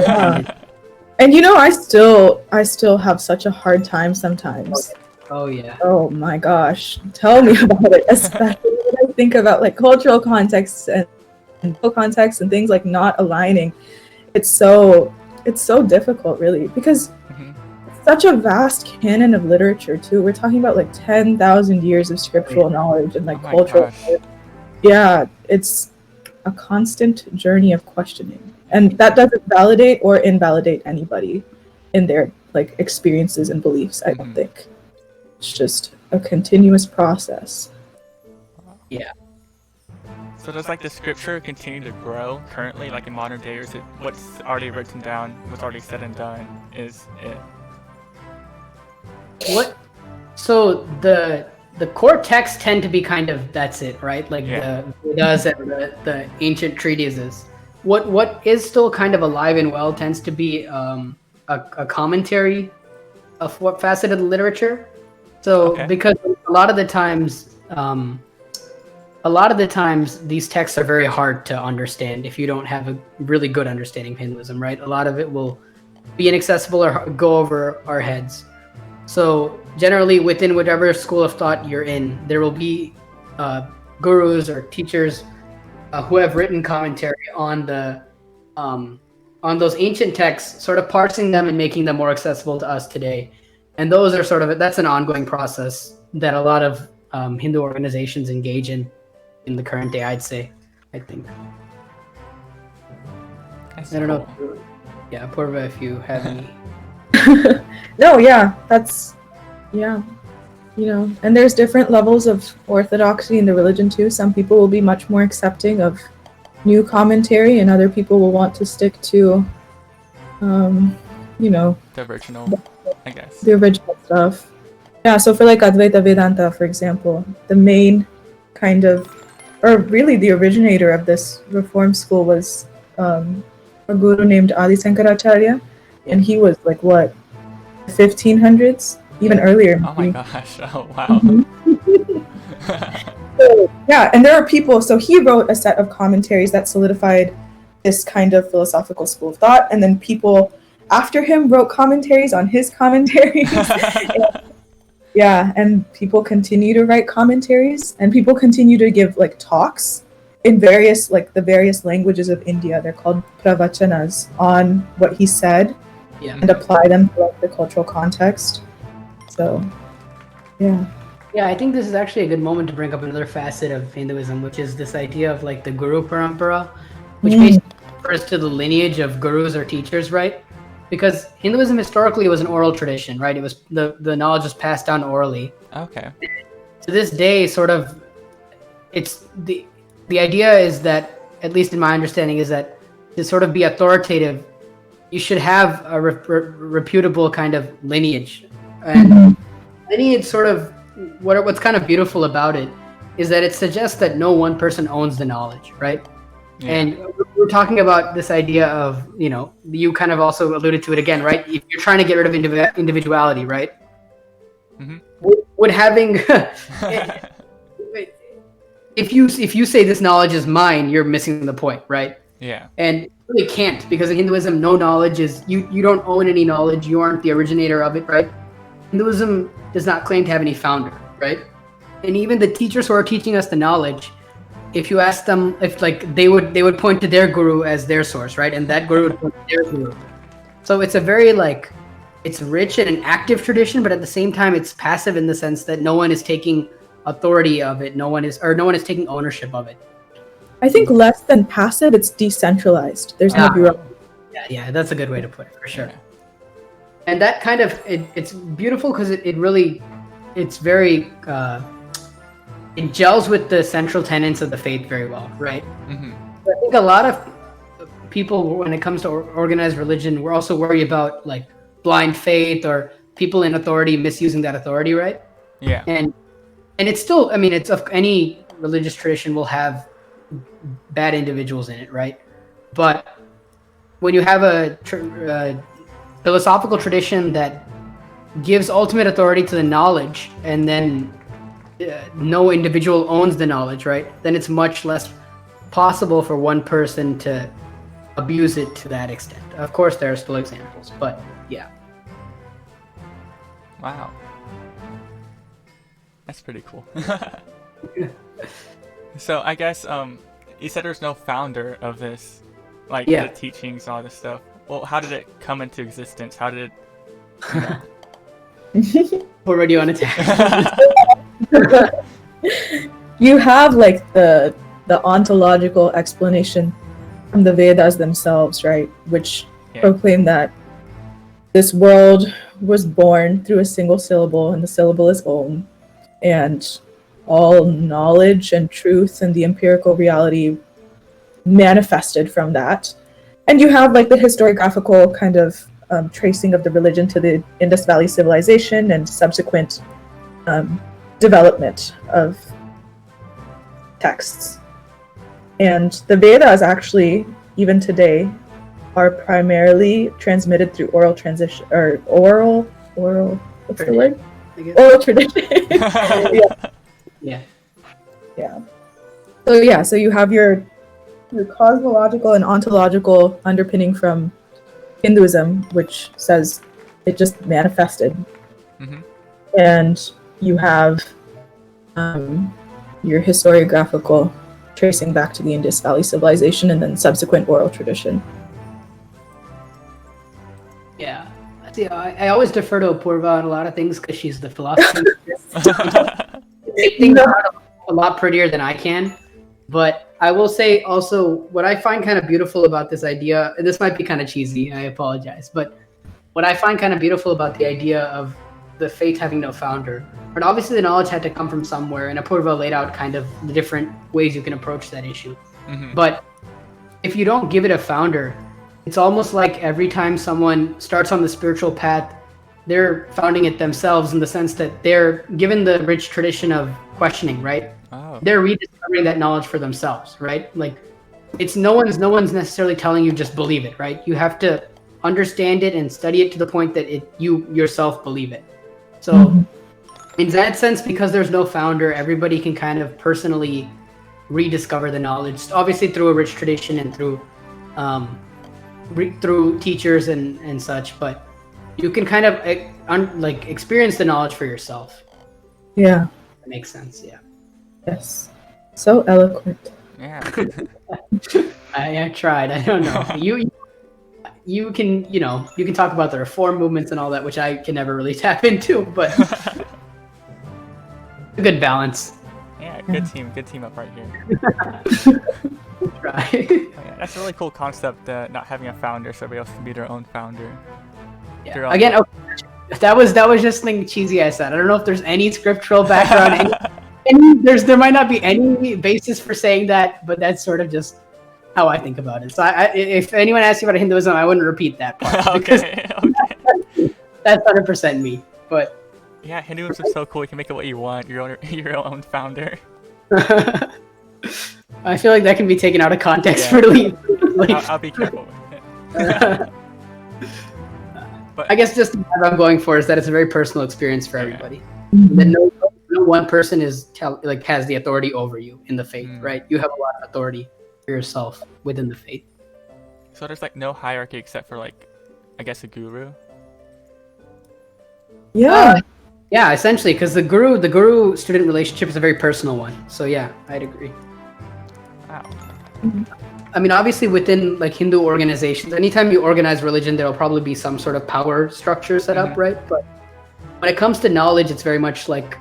And I still have such a hard time sometimes. Oh yeah. Oh my gosh, tell me about it, especially when I think about cultural contexts and context and things like not aligning. It's so difficult, really, because it's such a vast canon of literature too. We're talking about 10,000 years of scriptural knowledge and cultural. Yeah, it's a constant journey of questioning, and that doesn't validate or invalidate anybody in their experiences and beliefs. I don't think. It's just a continuous process. Yeah. So does the scripture continue to grow currently, in modern day, or is it what's already written down, what's already said and done, is it? What? So the core texts tend to be kind of, that's it, right? The Vedas and the ancient treatises. What is still kind of alive and well tends to be a commentary of what facet of the literature. So because a lot of the times these texts are very hard to understand if you don't have a really good understanding of Hinduism, right? A lot of it will be inaccessible or go over our heads. So generally within whatever school of thought you're in, there will be gurus or teachers who have written commentary on those ancient texts, sort of parsing them and making them more accessible to us today. And those are that's an ongoing process. that a lot of Hindu organizations engage in the current day, I'd say. I think. That's I don't know. cool. Yeah, Purva, if you have any. No, yeah, that's, yeah, you know, and there's different levels of orthodoxy in the religion too. Some people will be much more accepting of new commentary, and other people will want to stick to, you know, The original, I guess. the original stuff. Yeah, so for like Advaita Vedanta, for example, the main kind of, or really the originator of this reform school was a guru named Adi Sankaracharya, and he was like what, 1500s, even earlier. Oh my maybe. gosh! Oh wow. So, yeah, and there are people. So he wrote a set of commentaries that solidified this kind of philosophical school of thought, and then people after him wrote commentaries on his commentaries. Yeah, and people continue to write commentaries, and people continue to give like talks in various the various languages of India. They're called pravachanas on what he said, Yeah. and apply them to like the cultural context. So, yeah. Yeah, I think this is actually a good moment to bring up another facet of Hinduism, which is this idea of like the Guru Parampara, which basically refers to the lineage of gurus or teachers, right? Because Hinduism historically was an oral tradition, right? It was the knowledge was passed down orally. Okay. To this day, sort of, it's the idea is that, at least in my understanding, is that to sort of be authoritative, you should have a reputable kind of lineage, and lineage sort of what's kind of beautiful about it is that it suggests that no one person owns the knowledge, right? Yeah. And we're talking about this idea of, you know, you kind of also alluded to it again, right? If you're trying to get rid of individuality, right? Mhm. Would having if you say this knowledge is mine, you're missing the point, right? Yeah. And you really can't, because in Hinduism, no knowledge is you don't own any knowledge. You aren't the originator of it, right? Hinduism does not claim to have any founder, right? And even the teachers who are teaching us the knowledge, if you ask them if like they would point to their guru as their source, right? And that guru would point to their guru. So it's a very it's rich and an active tradition, but at the same time it's passive in the sense that no one is taking authority of it. No one is taking ownership of it. I think less than passive, it's decentralized. There's no bureaucracy. Yeah, that's a good way to put it, for sure. Yeah. And that kind of it's beautiful because it's very it gels with the central tenets of the faith very well, right? Mhm. I think a lot of people, when it comes to organized religion, we're also worried about like blind faith or people in authority misusing that authority, right? Yeah. And it's still, I mean, it's of any religious tradition will have bad individuals in it, right? But when you have a philosophical tradition that gives ultimate authority to the knowledge, and then no individual owns the knowledge, right? Then it's much less possible for one person to abuse it to that extent. Of course, there are still examples, but yeah. Wow. That's pretty cool. So I guess you said there's no founder of this, like Yeah. the teachings, all this stuff. Well, how did it come into existence? How did it? Already on attack. You have like the ontological explanation from the Vedas themselves, right? Which proclaim that this world was born through a single syllable, and the syllable is Om, and all knowledge and truth and the empirical reality manifested from that. And you have like the historiographical kind of tracing of the religion to the Indus Valley civilization and subsequent development of texts. And the Vedas actually, even today, are primarily transmitted through oral transition, or oral, what's the word? Oral tradition. Yeah. So you have your cosmological and ontological underpinning from Hinduism, which says it just manifested. Mm-hmm. And you have your historiographical tracing back to the Indus Valley civilization, and then subsequent oral tradition. Yeah. See, I always defer to Apurva on a lot of things because she's the philosophy. Make things sound a lot prettier than I can. But I will say also what I find kind of beautiful about this idea, and this might be kind of cheesy, I apologize, but what I find kind of beautiful about the idea of the faith having no founder, but obviously the knowledge had to come from somewhere, and Apurva laid out kind of the different ways you can approach that issue. But if you don't give it a founder, it's almost like every time someone starts on the spiritual path, they're founding it themselves in the sense that they're given the rich tradition of questioning, right? Oh. They're rediscovering that knowledge for themselves, right? Like it's no one's necessarily telling you just believe it, right? You have to understand it and study it to the point that you yourself believe it. So in that sense, because there's no founder, everybody can kind of personally rediscover the knowledge, obviously through a rich tradition and through through teachers and such, but you can kind of like experience the knowledge for yourself. Yeah. That makes sense. Yeah. Yes. So eloquent. Yeah. I tried. I don't know. You can you can talk about the reform movements and all that, which I can never really tap into, but a good balance. Yeah, good team up right here. Try. Yeah, that's a really cool concept, not having a founder, so everybody else can be their own founder. Yeah. Again, okay, that was just something cheesy I said. I don't know if there's any scriptural background. There might not be any basis for saying that, but that's sort of just how I think about it. So if anyone asks you about Hinduism, I wouldn't repeat that part. Okay. That's 100% me. But yeah, Hinduism is so cool. You can make it what you want. Your own founder. I feel like that can be taken out of context really. I'll be careful with it. But I guess just what I'm going for is that it's a very personal experience for everybody. That no one person has the authority over you in the faith, right? You have a lot of authority for yourself within the faith. So there's like no hierarchy except for like, I guess, a guru. Yeah. Yeah, essentially, because the guru student relationship is a very personal one. So yeah, I'd agree. Wow. I mean, obviously within like Hindu organizations, anytime you organize religion, there will probably be some sort of power structure set up, right? But when it comes to knowledge, it's very much like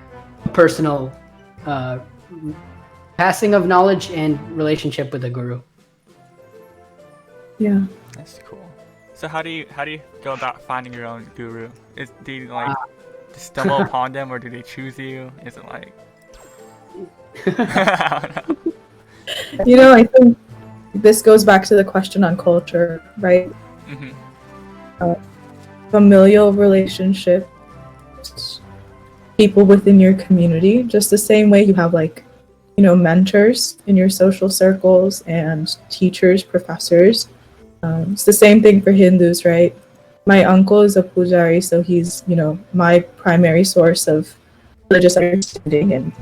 a personal passing of knowledge and relationship with the guru. Yeah. That's cool. So how do you go about finding your own guru? Do you like stumble upon them, or do they choose you? Is it like I don't know. I think this goes back to the question on culture, right? Familial relationships, people within your community, just the same way you have mentors in your social circles and teachers, professors. It's the same thing for Hindus, right? My uncle is a pujari, so he's, my primary source of religious understanding. And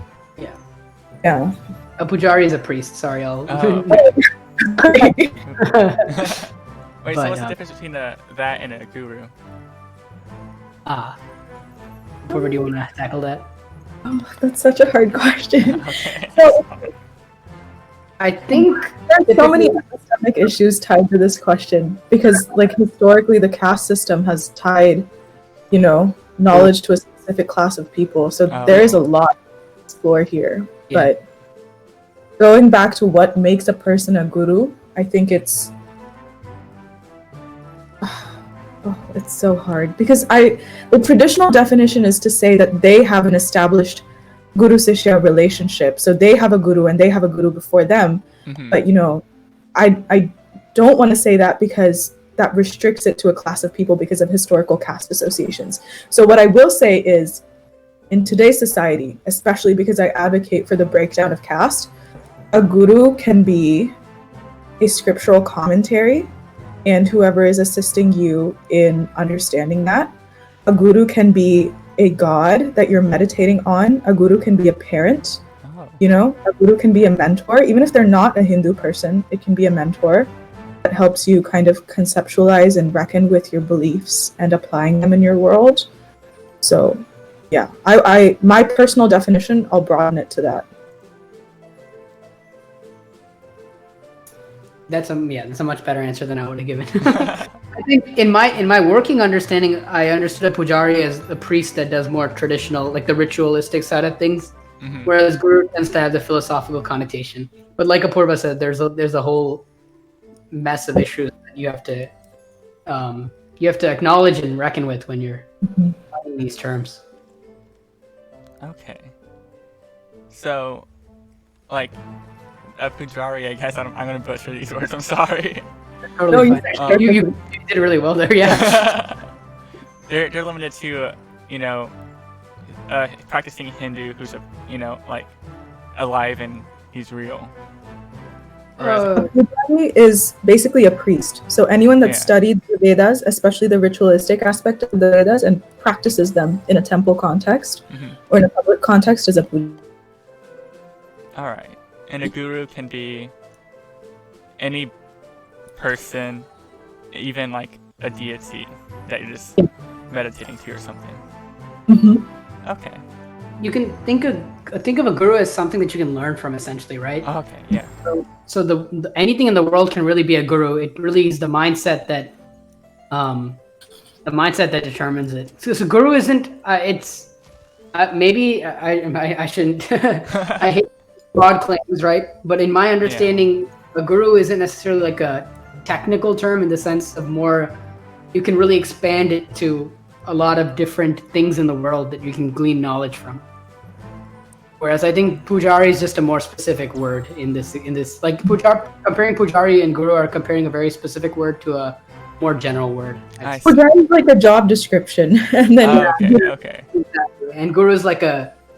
yeah. A pujari is a priest. Sorry, I'll. Wait, so what's the difference between that and a guru? Where do you want to tackle that? Oh, that's such a hard question. Okay. So, I think there's so many epistemic issues tied to this question because, historically, the caste system has tied, knowledge to a specific class of people. So there is a lot to explore here. Yeah. But going back to what makes a person a guru, I think it's so hard because the traditional definition is to say that they have an established guru sishya relationship, so they have a guru and they have a guru before them. But I don't want to say that because that restricts it to a class of people because of historical caste associations. So what I will say is, in today's society, especially because I advocate for the breakdown of caste, a guru can be a scriptural commentary and whoever is assisting you in understanding that. A guru can be a god that you're meditating on. A guru can be a parent. A guru can be a mentor. Even if they're not a Hindu person, it can be a mentor that helps you kind of conceptualize and reckon with your beliefs and applying them in your world. So yeah, I my personal definition, I'll broaden it to that. That's a much better answer than I would have given. I think in my working understanding, I understood a pujari as a priest that does more traditional, like the ritualistic side of things, whereas guru tends to have the philosophical connotation. But like Apurva said, there's a whole mess of issues that you have to acknowledge and reckon with when you're finding these terms. Okay. So, like, a pujari, I guess I'm going to butcher these words, I'm sorry. Totally fine. You did really well there, yeah. They're limited to, practicing Hindu who's, like, alive and he's real. A pujari is basically a priest. So anyone that studied the Vedas, especially the ritualistic aspect of the Vedas, and practices them in a temple context or in a public context is a pujari. All right. And a guru can be any person, even like a deity that you're just meditating to or something. Okay. You can think of a guru as something that you can learn from, essentially, right? Okay, yeah. So the anything in the world can really be a guru. It really is the mindset that determines it. So guru isn't. It's maybe I shouldn't. I hate broad claims, right? But in my understanding, a guru isn't necessarily like a technical term in the sense of more. You can really expand it to a lot of different things in the world that you can glean knowledge from. Whereas I think pujari is just a more specific word in this like comparing pujari and guru are comparing a very specific word to a more general word. Pujari is like a job description, and then okay. Exactly. And guru is like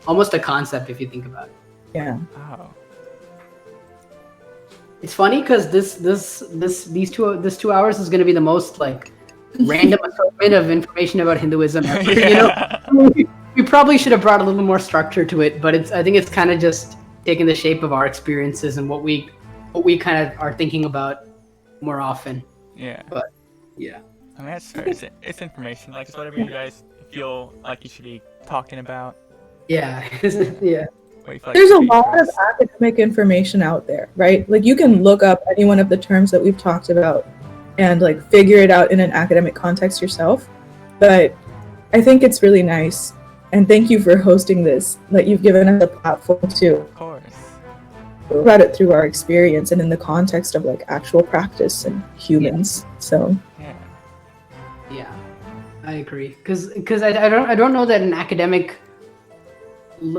almost a concept if you think about it. Yeah. Oh. It's funny because these 2 hours is going to be the most like random assortment of information about Hinduism ever. We probably should have brought a little more structure to it, but I think it's kind of just taking the shape of our experiences and what we kind of are thinking about more often. Yeah. But yeah. I mean, that's fair. It's information. Like, it's whatever you guys feel like you should be talking about. Yeah. Yeah. There's a lot of academic information out there, right? Like, you can look up any one of the terms that we've talked about and like figure it out in an academic context yourself. But I think it's really nice. And thank you for hosting this. Like, you've given us a platform to Of course. talk about it through our experience and in the context of like actual practice and humans. So yeah, I agree. Because I don't know that an academic.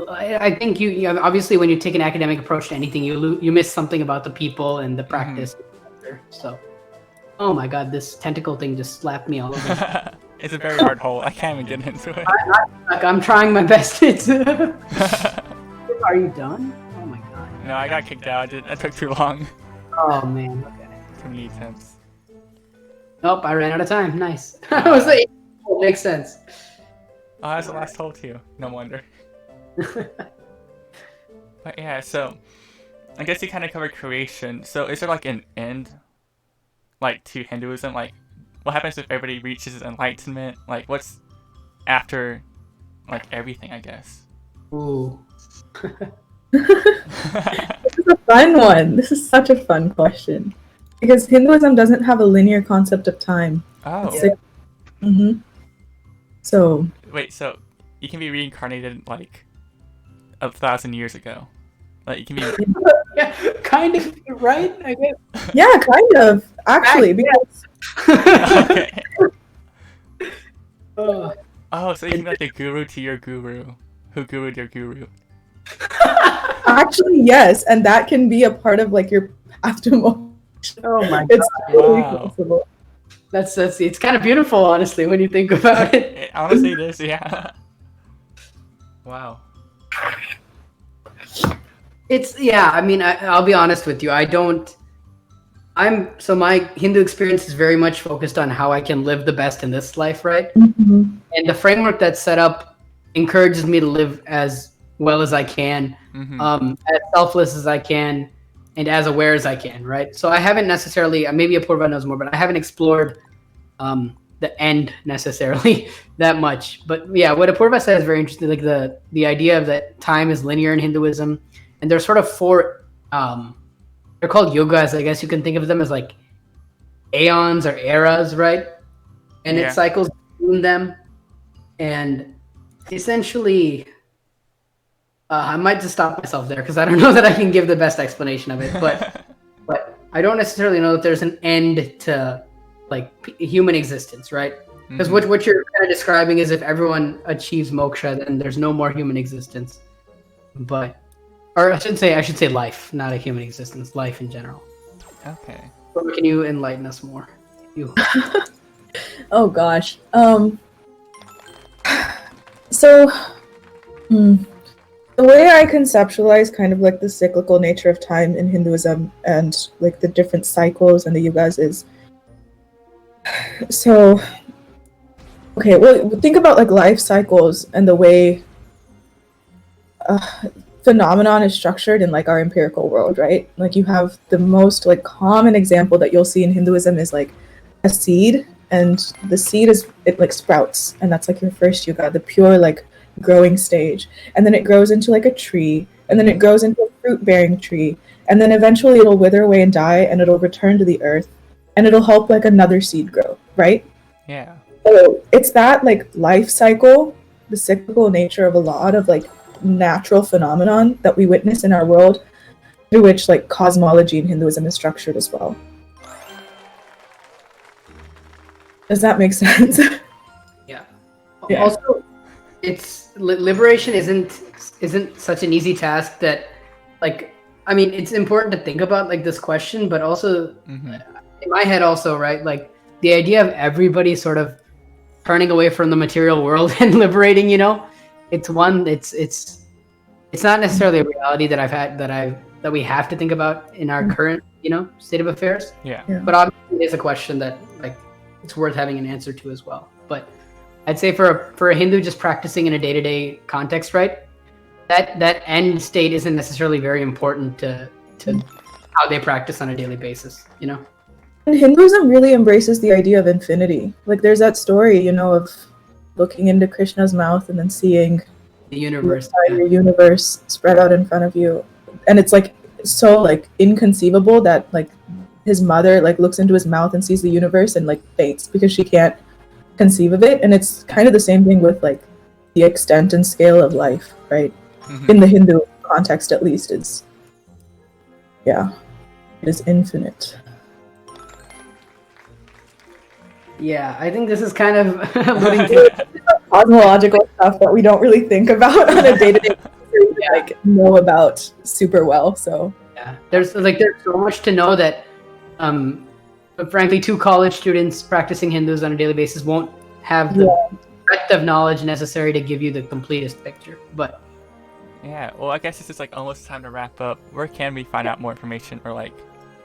I think you obviously when you take an academic approach to anything, you miss something about the people and the practice. So, oh my God, this tentacle thing just slapped me all over. It's a very hard hole. I can't even get into it. I'm trying my best. Are you done? Oh my God. No, I got kicked out. That took too long. Oh man. Okay. Too many attempts. Nope, I ran out of time. Nice. I was like, oh, makes sense. Oh, that's the last hole too. No wonder. But yeah, so I guess you kind of covered creation. So is there like an end, like to Hinduism? Like, what happens if everybody reaches enlightenment? Like, what's after, like, everything? I guess. Ooh. This is a fun one. This is such a fun question because Hinduism doesn't have a linear concept of time. Oh. So. Wait. So you can be reincarnated like 1,000 years ago. Like you can be. Yeah, kind of right. I guess. Yeah, kind of. Actually, because. Okay. Oh, so you can be like the guru to your guru, who gurued your guru. Actually, yes, and that can be a part of like your path to moksha. Oh my God! It's totally Wow. possible. That's it's kind of beautiful, honestly, when you think about it. Honestly, it is. Yeah. Wow. I mean, I'll be honest with you. My Hindu experience is very much focused on how I can live the best in this life, right? Mm-hmm. And the framework that's set up encourages me to live as well as I can, as selfless as I can, and as aware as I can, right? So I haven't necessarily, maybe Apurva knows more, but I haven't explored the end necessarily that much. But yeah, what Apurva said is very interesting, like the idea of that time is linear in Hinduism, and there's sort of four they're called yugas. I guess you can think of them as like aeons or eras, right? And it cycles between them, and essentially, I might just stop myself there because I don't know that I can give the best explanation of it, but I don't necessarily know that there's an end to like human existence, right? Because what you're kind of describing is if everyone achieves moksha, then there's no more human existence. Or I should say life, not a human existence, life in general. Okay. Or can you enlighten us more? You. Oh gosh. So, the way I conceptualize kind of like the cyclical nature of time in Hinduism and like the different cycles and the yugas is so. Okay, well, think about like life cycles and the way phenomenon is structured in like our empirical world, right? Like you have the most like common example that you'll see in Hinduism is like a seed, and the seed it like sprouts, and that's like your first yuga, the pure like growing stage, and then it grows into like a tree, and then it grows into a fruit-bearing tree, and then eventually it'll wither away and die, and it'll return to the earth, and it'll help like another seed grow, right? Yeah. So it's that like life cycle, the cyclical nature of a lot of like natural phenomenon that we witness in our world, through which like cosmology in Hinduism is structured as well. Does that make sense? Yeah. Also, it's liberation isn't such an easy task that, like, I mean, it's important to think about like this question, but also in my head also, right? Like the idea of everybody sort of turning away from the material world and liberating, it's not necessarily a reality that we have to think about in our current, state of affairs. Yeah. But obviously it is a question that like it's worth having an answer to as well. But I'd say for a Hindu just practicing in a day-to-day context, right? That end state isn't necessarily very important to how they practice on a daily basis, And Hinduism really embraces the idea of infinity. Like there's that story, of looking into Krishna's mouth and then seeing the universe, your universe spread out in front of you. And it's like so like inconceivable that like his mother like looks into his mouth and sees the universe and like faints because she can't conceive of it. And it's kind of the same thing with like the extent and scale of life, right? In the Hindu context at least, it is infinite. Yeah, I think this is kind of alluding to cosmological stuff that we don't really think about on a day-to-day basis, like know about super well. So there's so much to know that frankly 2 college students practicing Hindus on a daily basis won't have the breadth of knowledge necessary to give you the completest picture. But well, I guess this is like almost time to wrap up. Where can we find out more information or like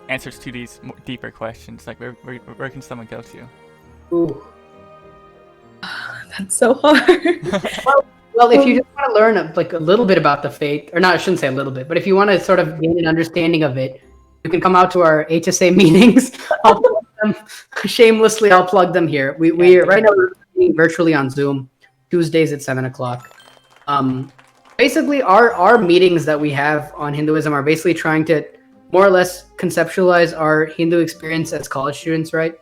answers to these deeper questions? Like where can someone go to? Ooh. That's so hard. well, if you just want to learn like a little bit about the faith, or not, I shouldn't say a little bit, but if you want to sort of gain an understanding of it, you can come out to our HSA meetings. I'll plug them shamelessly. I'll plug them here. We right now we're meeting virtually on Zoom, Tuesdays at 7:00. Basically, our meetings that we have on Hinduism are basically trying to more or less conceptualize our Hindu experience as college students, right?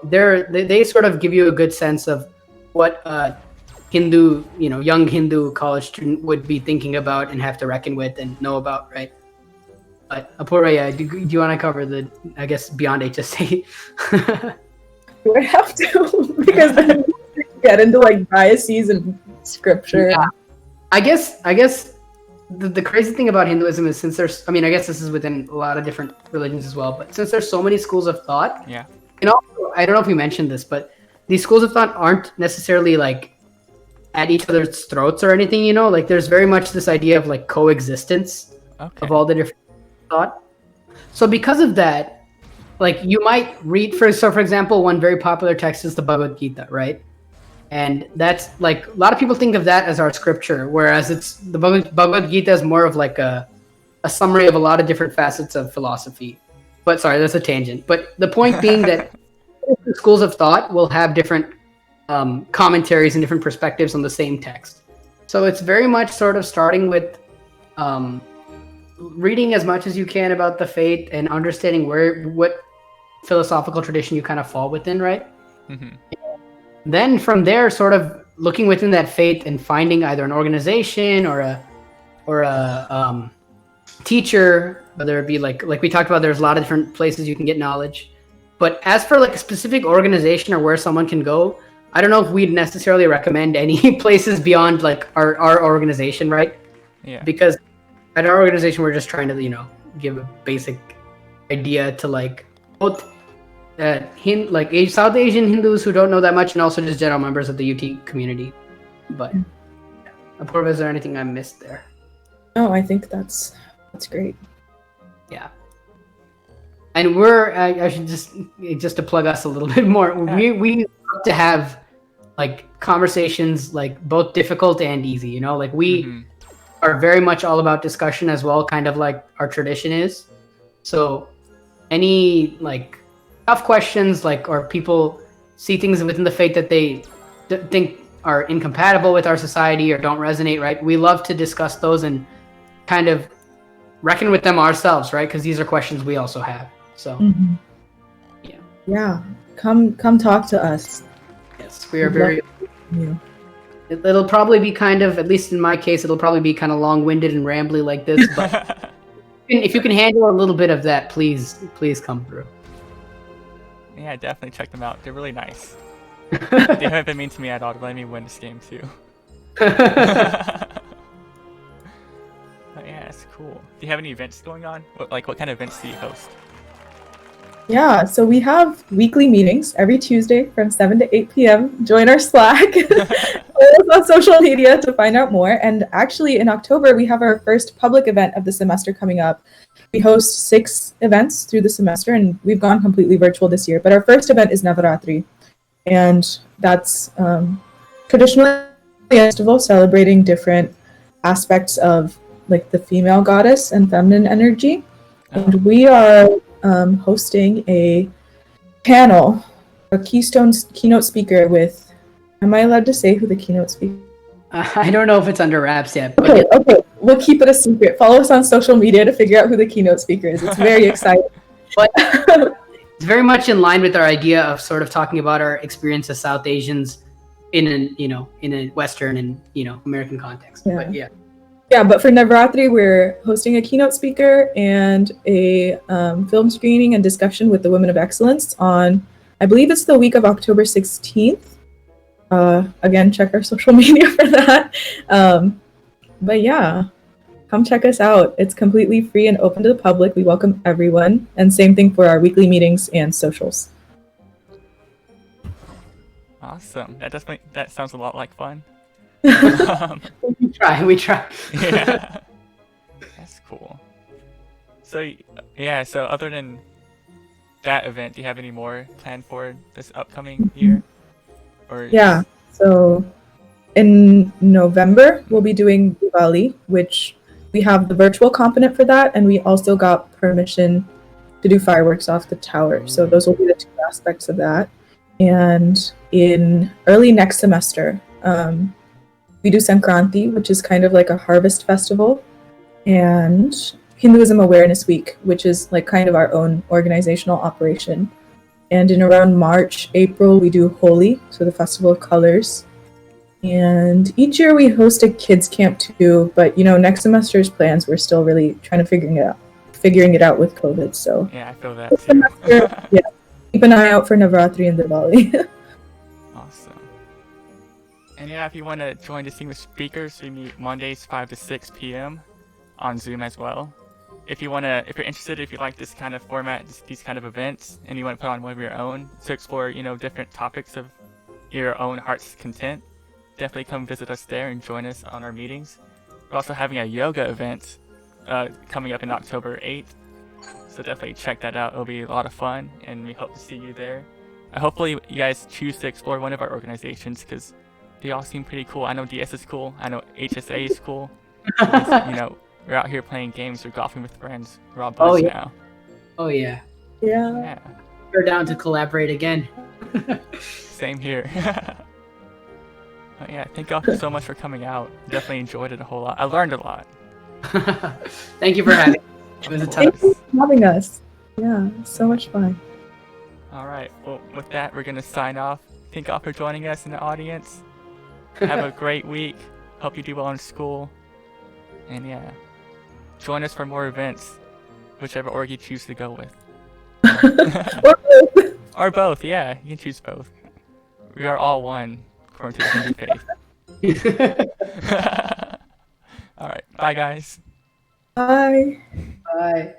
They sort of give you a good sense of what Hindu, young Hindu college student would be thinking about and have to reckon with and know about, right? But Apurya, do you want to cover the, I guess, beyond HSA? Do I have to? Because then we get into like biases and scripture. Yeah. I guess the crazy thing about Hinduism is since there's, I guess this is within a lot of different religions as well, but since there's so many schools of thought, I don't know if we mentioned this, but these schools of thought aren't necessarily like at each other's throats or anything, like there's very much this idea of like coexistence of all the different thought. So because of that, like you might read for example, one very popular text is the Bhagavad Gita, right? And that's like a lot of people think of that as our scripture, whereas it's the Bhagavad Gita is more of like a summary of a lot of different facets of philosophy. But sorry, that's a tangent. But the point being that schools of thought will have different commentaries and different perspectives on the same text. So it's very much sort of starting with reading as much as you can about the faith and understanding what philosophical tradition you kind of fall within, right? Mm-hmm. Then from there, sort of looking within that faith and finding either an organization or a teacher, whether it be like we talked about, there's a lot of different places you can get knowledge. But as for like a specific organization or where someone can go, I don't know if we'd necessarily recommend any places beyond like our organization, right? Yeah. Because at our organization, we're just trying to, give a basic idea to like both South Asian Hindus who don't know that much, and also just general members of the UT community. But Apurva, is there anything I missed there? Oh, I think that's great. Yeah. And I should just to plug us a little bit more. We love to have like conversations, like both difficult and easy. Like we are very much all about discussion as well, kind of like our tradition is. So any like tough questions, or people see things within the faith that they think are incompatible with our society or don't resonate, right? We love to discuss those and kind of reckon with them ourselves, right? Because these are questions we also have. So, yeah, come talk to us. Yes, we are very. It'll probably be kind of, at least in my case, it'll probably be kind of long-winded and rambly like this. But if you can handle a little bit of that, please come through. Yeah, definitely check them out. They're really nice. They haven't been mean to me at all to let me win this game too. But yeah, it's cool. Do you have any events going on? What kind of events do you host? Yeah, so we have weekly meetings every Tuesday from 7 to 8 p.m. Join our Slack. Follow us on social media to find out more. And actually, in October, we have our first public event of the semester coming up. We host 6 events through the semester, and we've gone completely virtual this year. But our first event is Navaratri, and that's traditionally a festival celebrating different aspects of like the female goddess and feminine energy. And we are hosting a panel, a keynote speaker with. Am I allowed to say who the keynote speaker? I don't know if it's under wraps yet. But Okay, we'll keep it a secret. Follow us on social media to figure out who the keynote speaker is. It's very exciting. But it's very much in line with our idea of sort of talking about our experience as South Asians in a Western and American context. Yeah. But yeah. Yeah, but for Navaratri, we're hosting a keynote speaker and a film screening and discussion with the Women of Excellence on, I believe it's the week of October 16th. Again, check our social media for that. But yeah, come check us out. It's completely free and open to the public. We welcome everyone. And same thing for our weekly meetings and socials. Awesome. That sounds a lot like fun. We try. Yeah. That's cool. So other than that event, do you have any more planned for this upcoming year? Yeah, so in November, we'll be doing Diwali, which we have the virtual component for that, and we also got permission to do fireworks off the tower. So those will be the 2 aspects of that. And in early next semester, we do Sankranti, which is kind of like a harvest festival, and Hinduism Awareness Week, which is like kind of our own organizational operation. And in around March, April, we do Holi, so the Festival of Colors. And each year we host a kids camp too, but next semester's plans, we're still really trying to figuring it out with COVID. So yeah, I feel that too. Yeah, keep an eye out for Navaratri and Diwali. Awesome. And yeah, if you want to join the team of speakers, we meet Mondays 5 to 6 p.m. on Zoom as well. If you're interested, if you like this kind of format, these kind of events, and you want to put on one of your own to explore, different topics of your own heart's content, definitely come visit us there and join us on our meetings. We're also having a yoga event coming up in October 8th, so definitely check that out. It'll be a lot of fun, and we hope to see you there. Hopefully you guys choose to explore one of our organizations, because they all seem pretty cool. I know DS is cool. I know HSA is cool. We're out here playing games or golfing with friends. We're all buzzed now. Oh yeah. Yeah. We're down to collaborate again. Same here. But yeah, thank y'all so much for coming out. Definitely enjoyed it a whole lot. I learned a lot. Thank you for having me. It was a ton. Thank you for having us. Yeah, so much fun. All right. Well, with that, we're gonna sign off. Thank y'all for joining us in the audience. Have a great week. Hope you do well in school. And yeah, join us for more events, whichever org you choose to go with. Or both. Or both, yeah. You can choose both. We are all one, according to the Hindu faith. Alright, bye guys. Bye. Bye.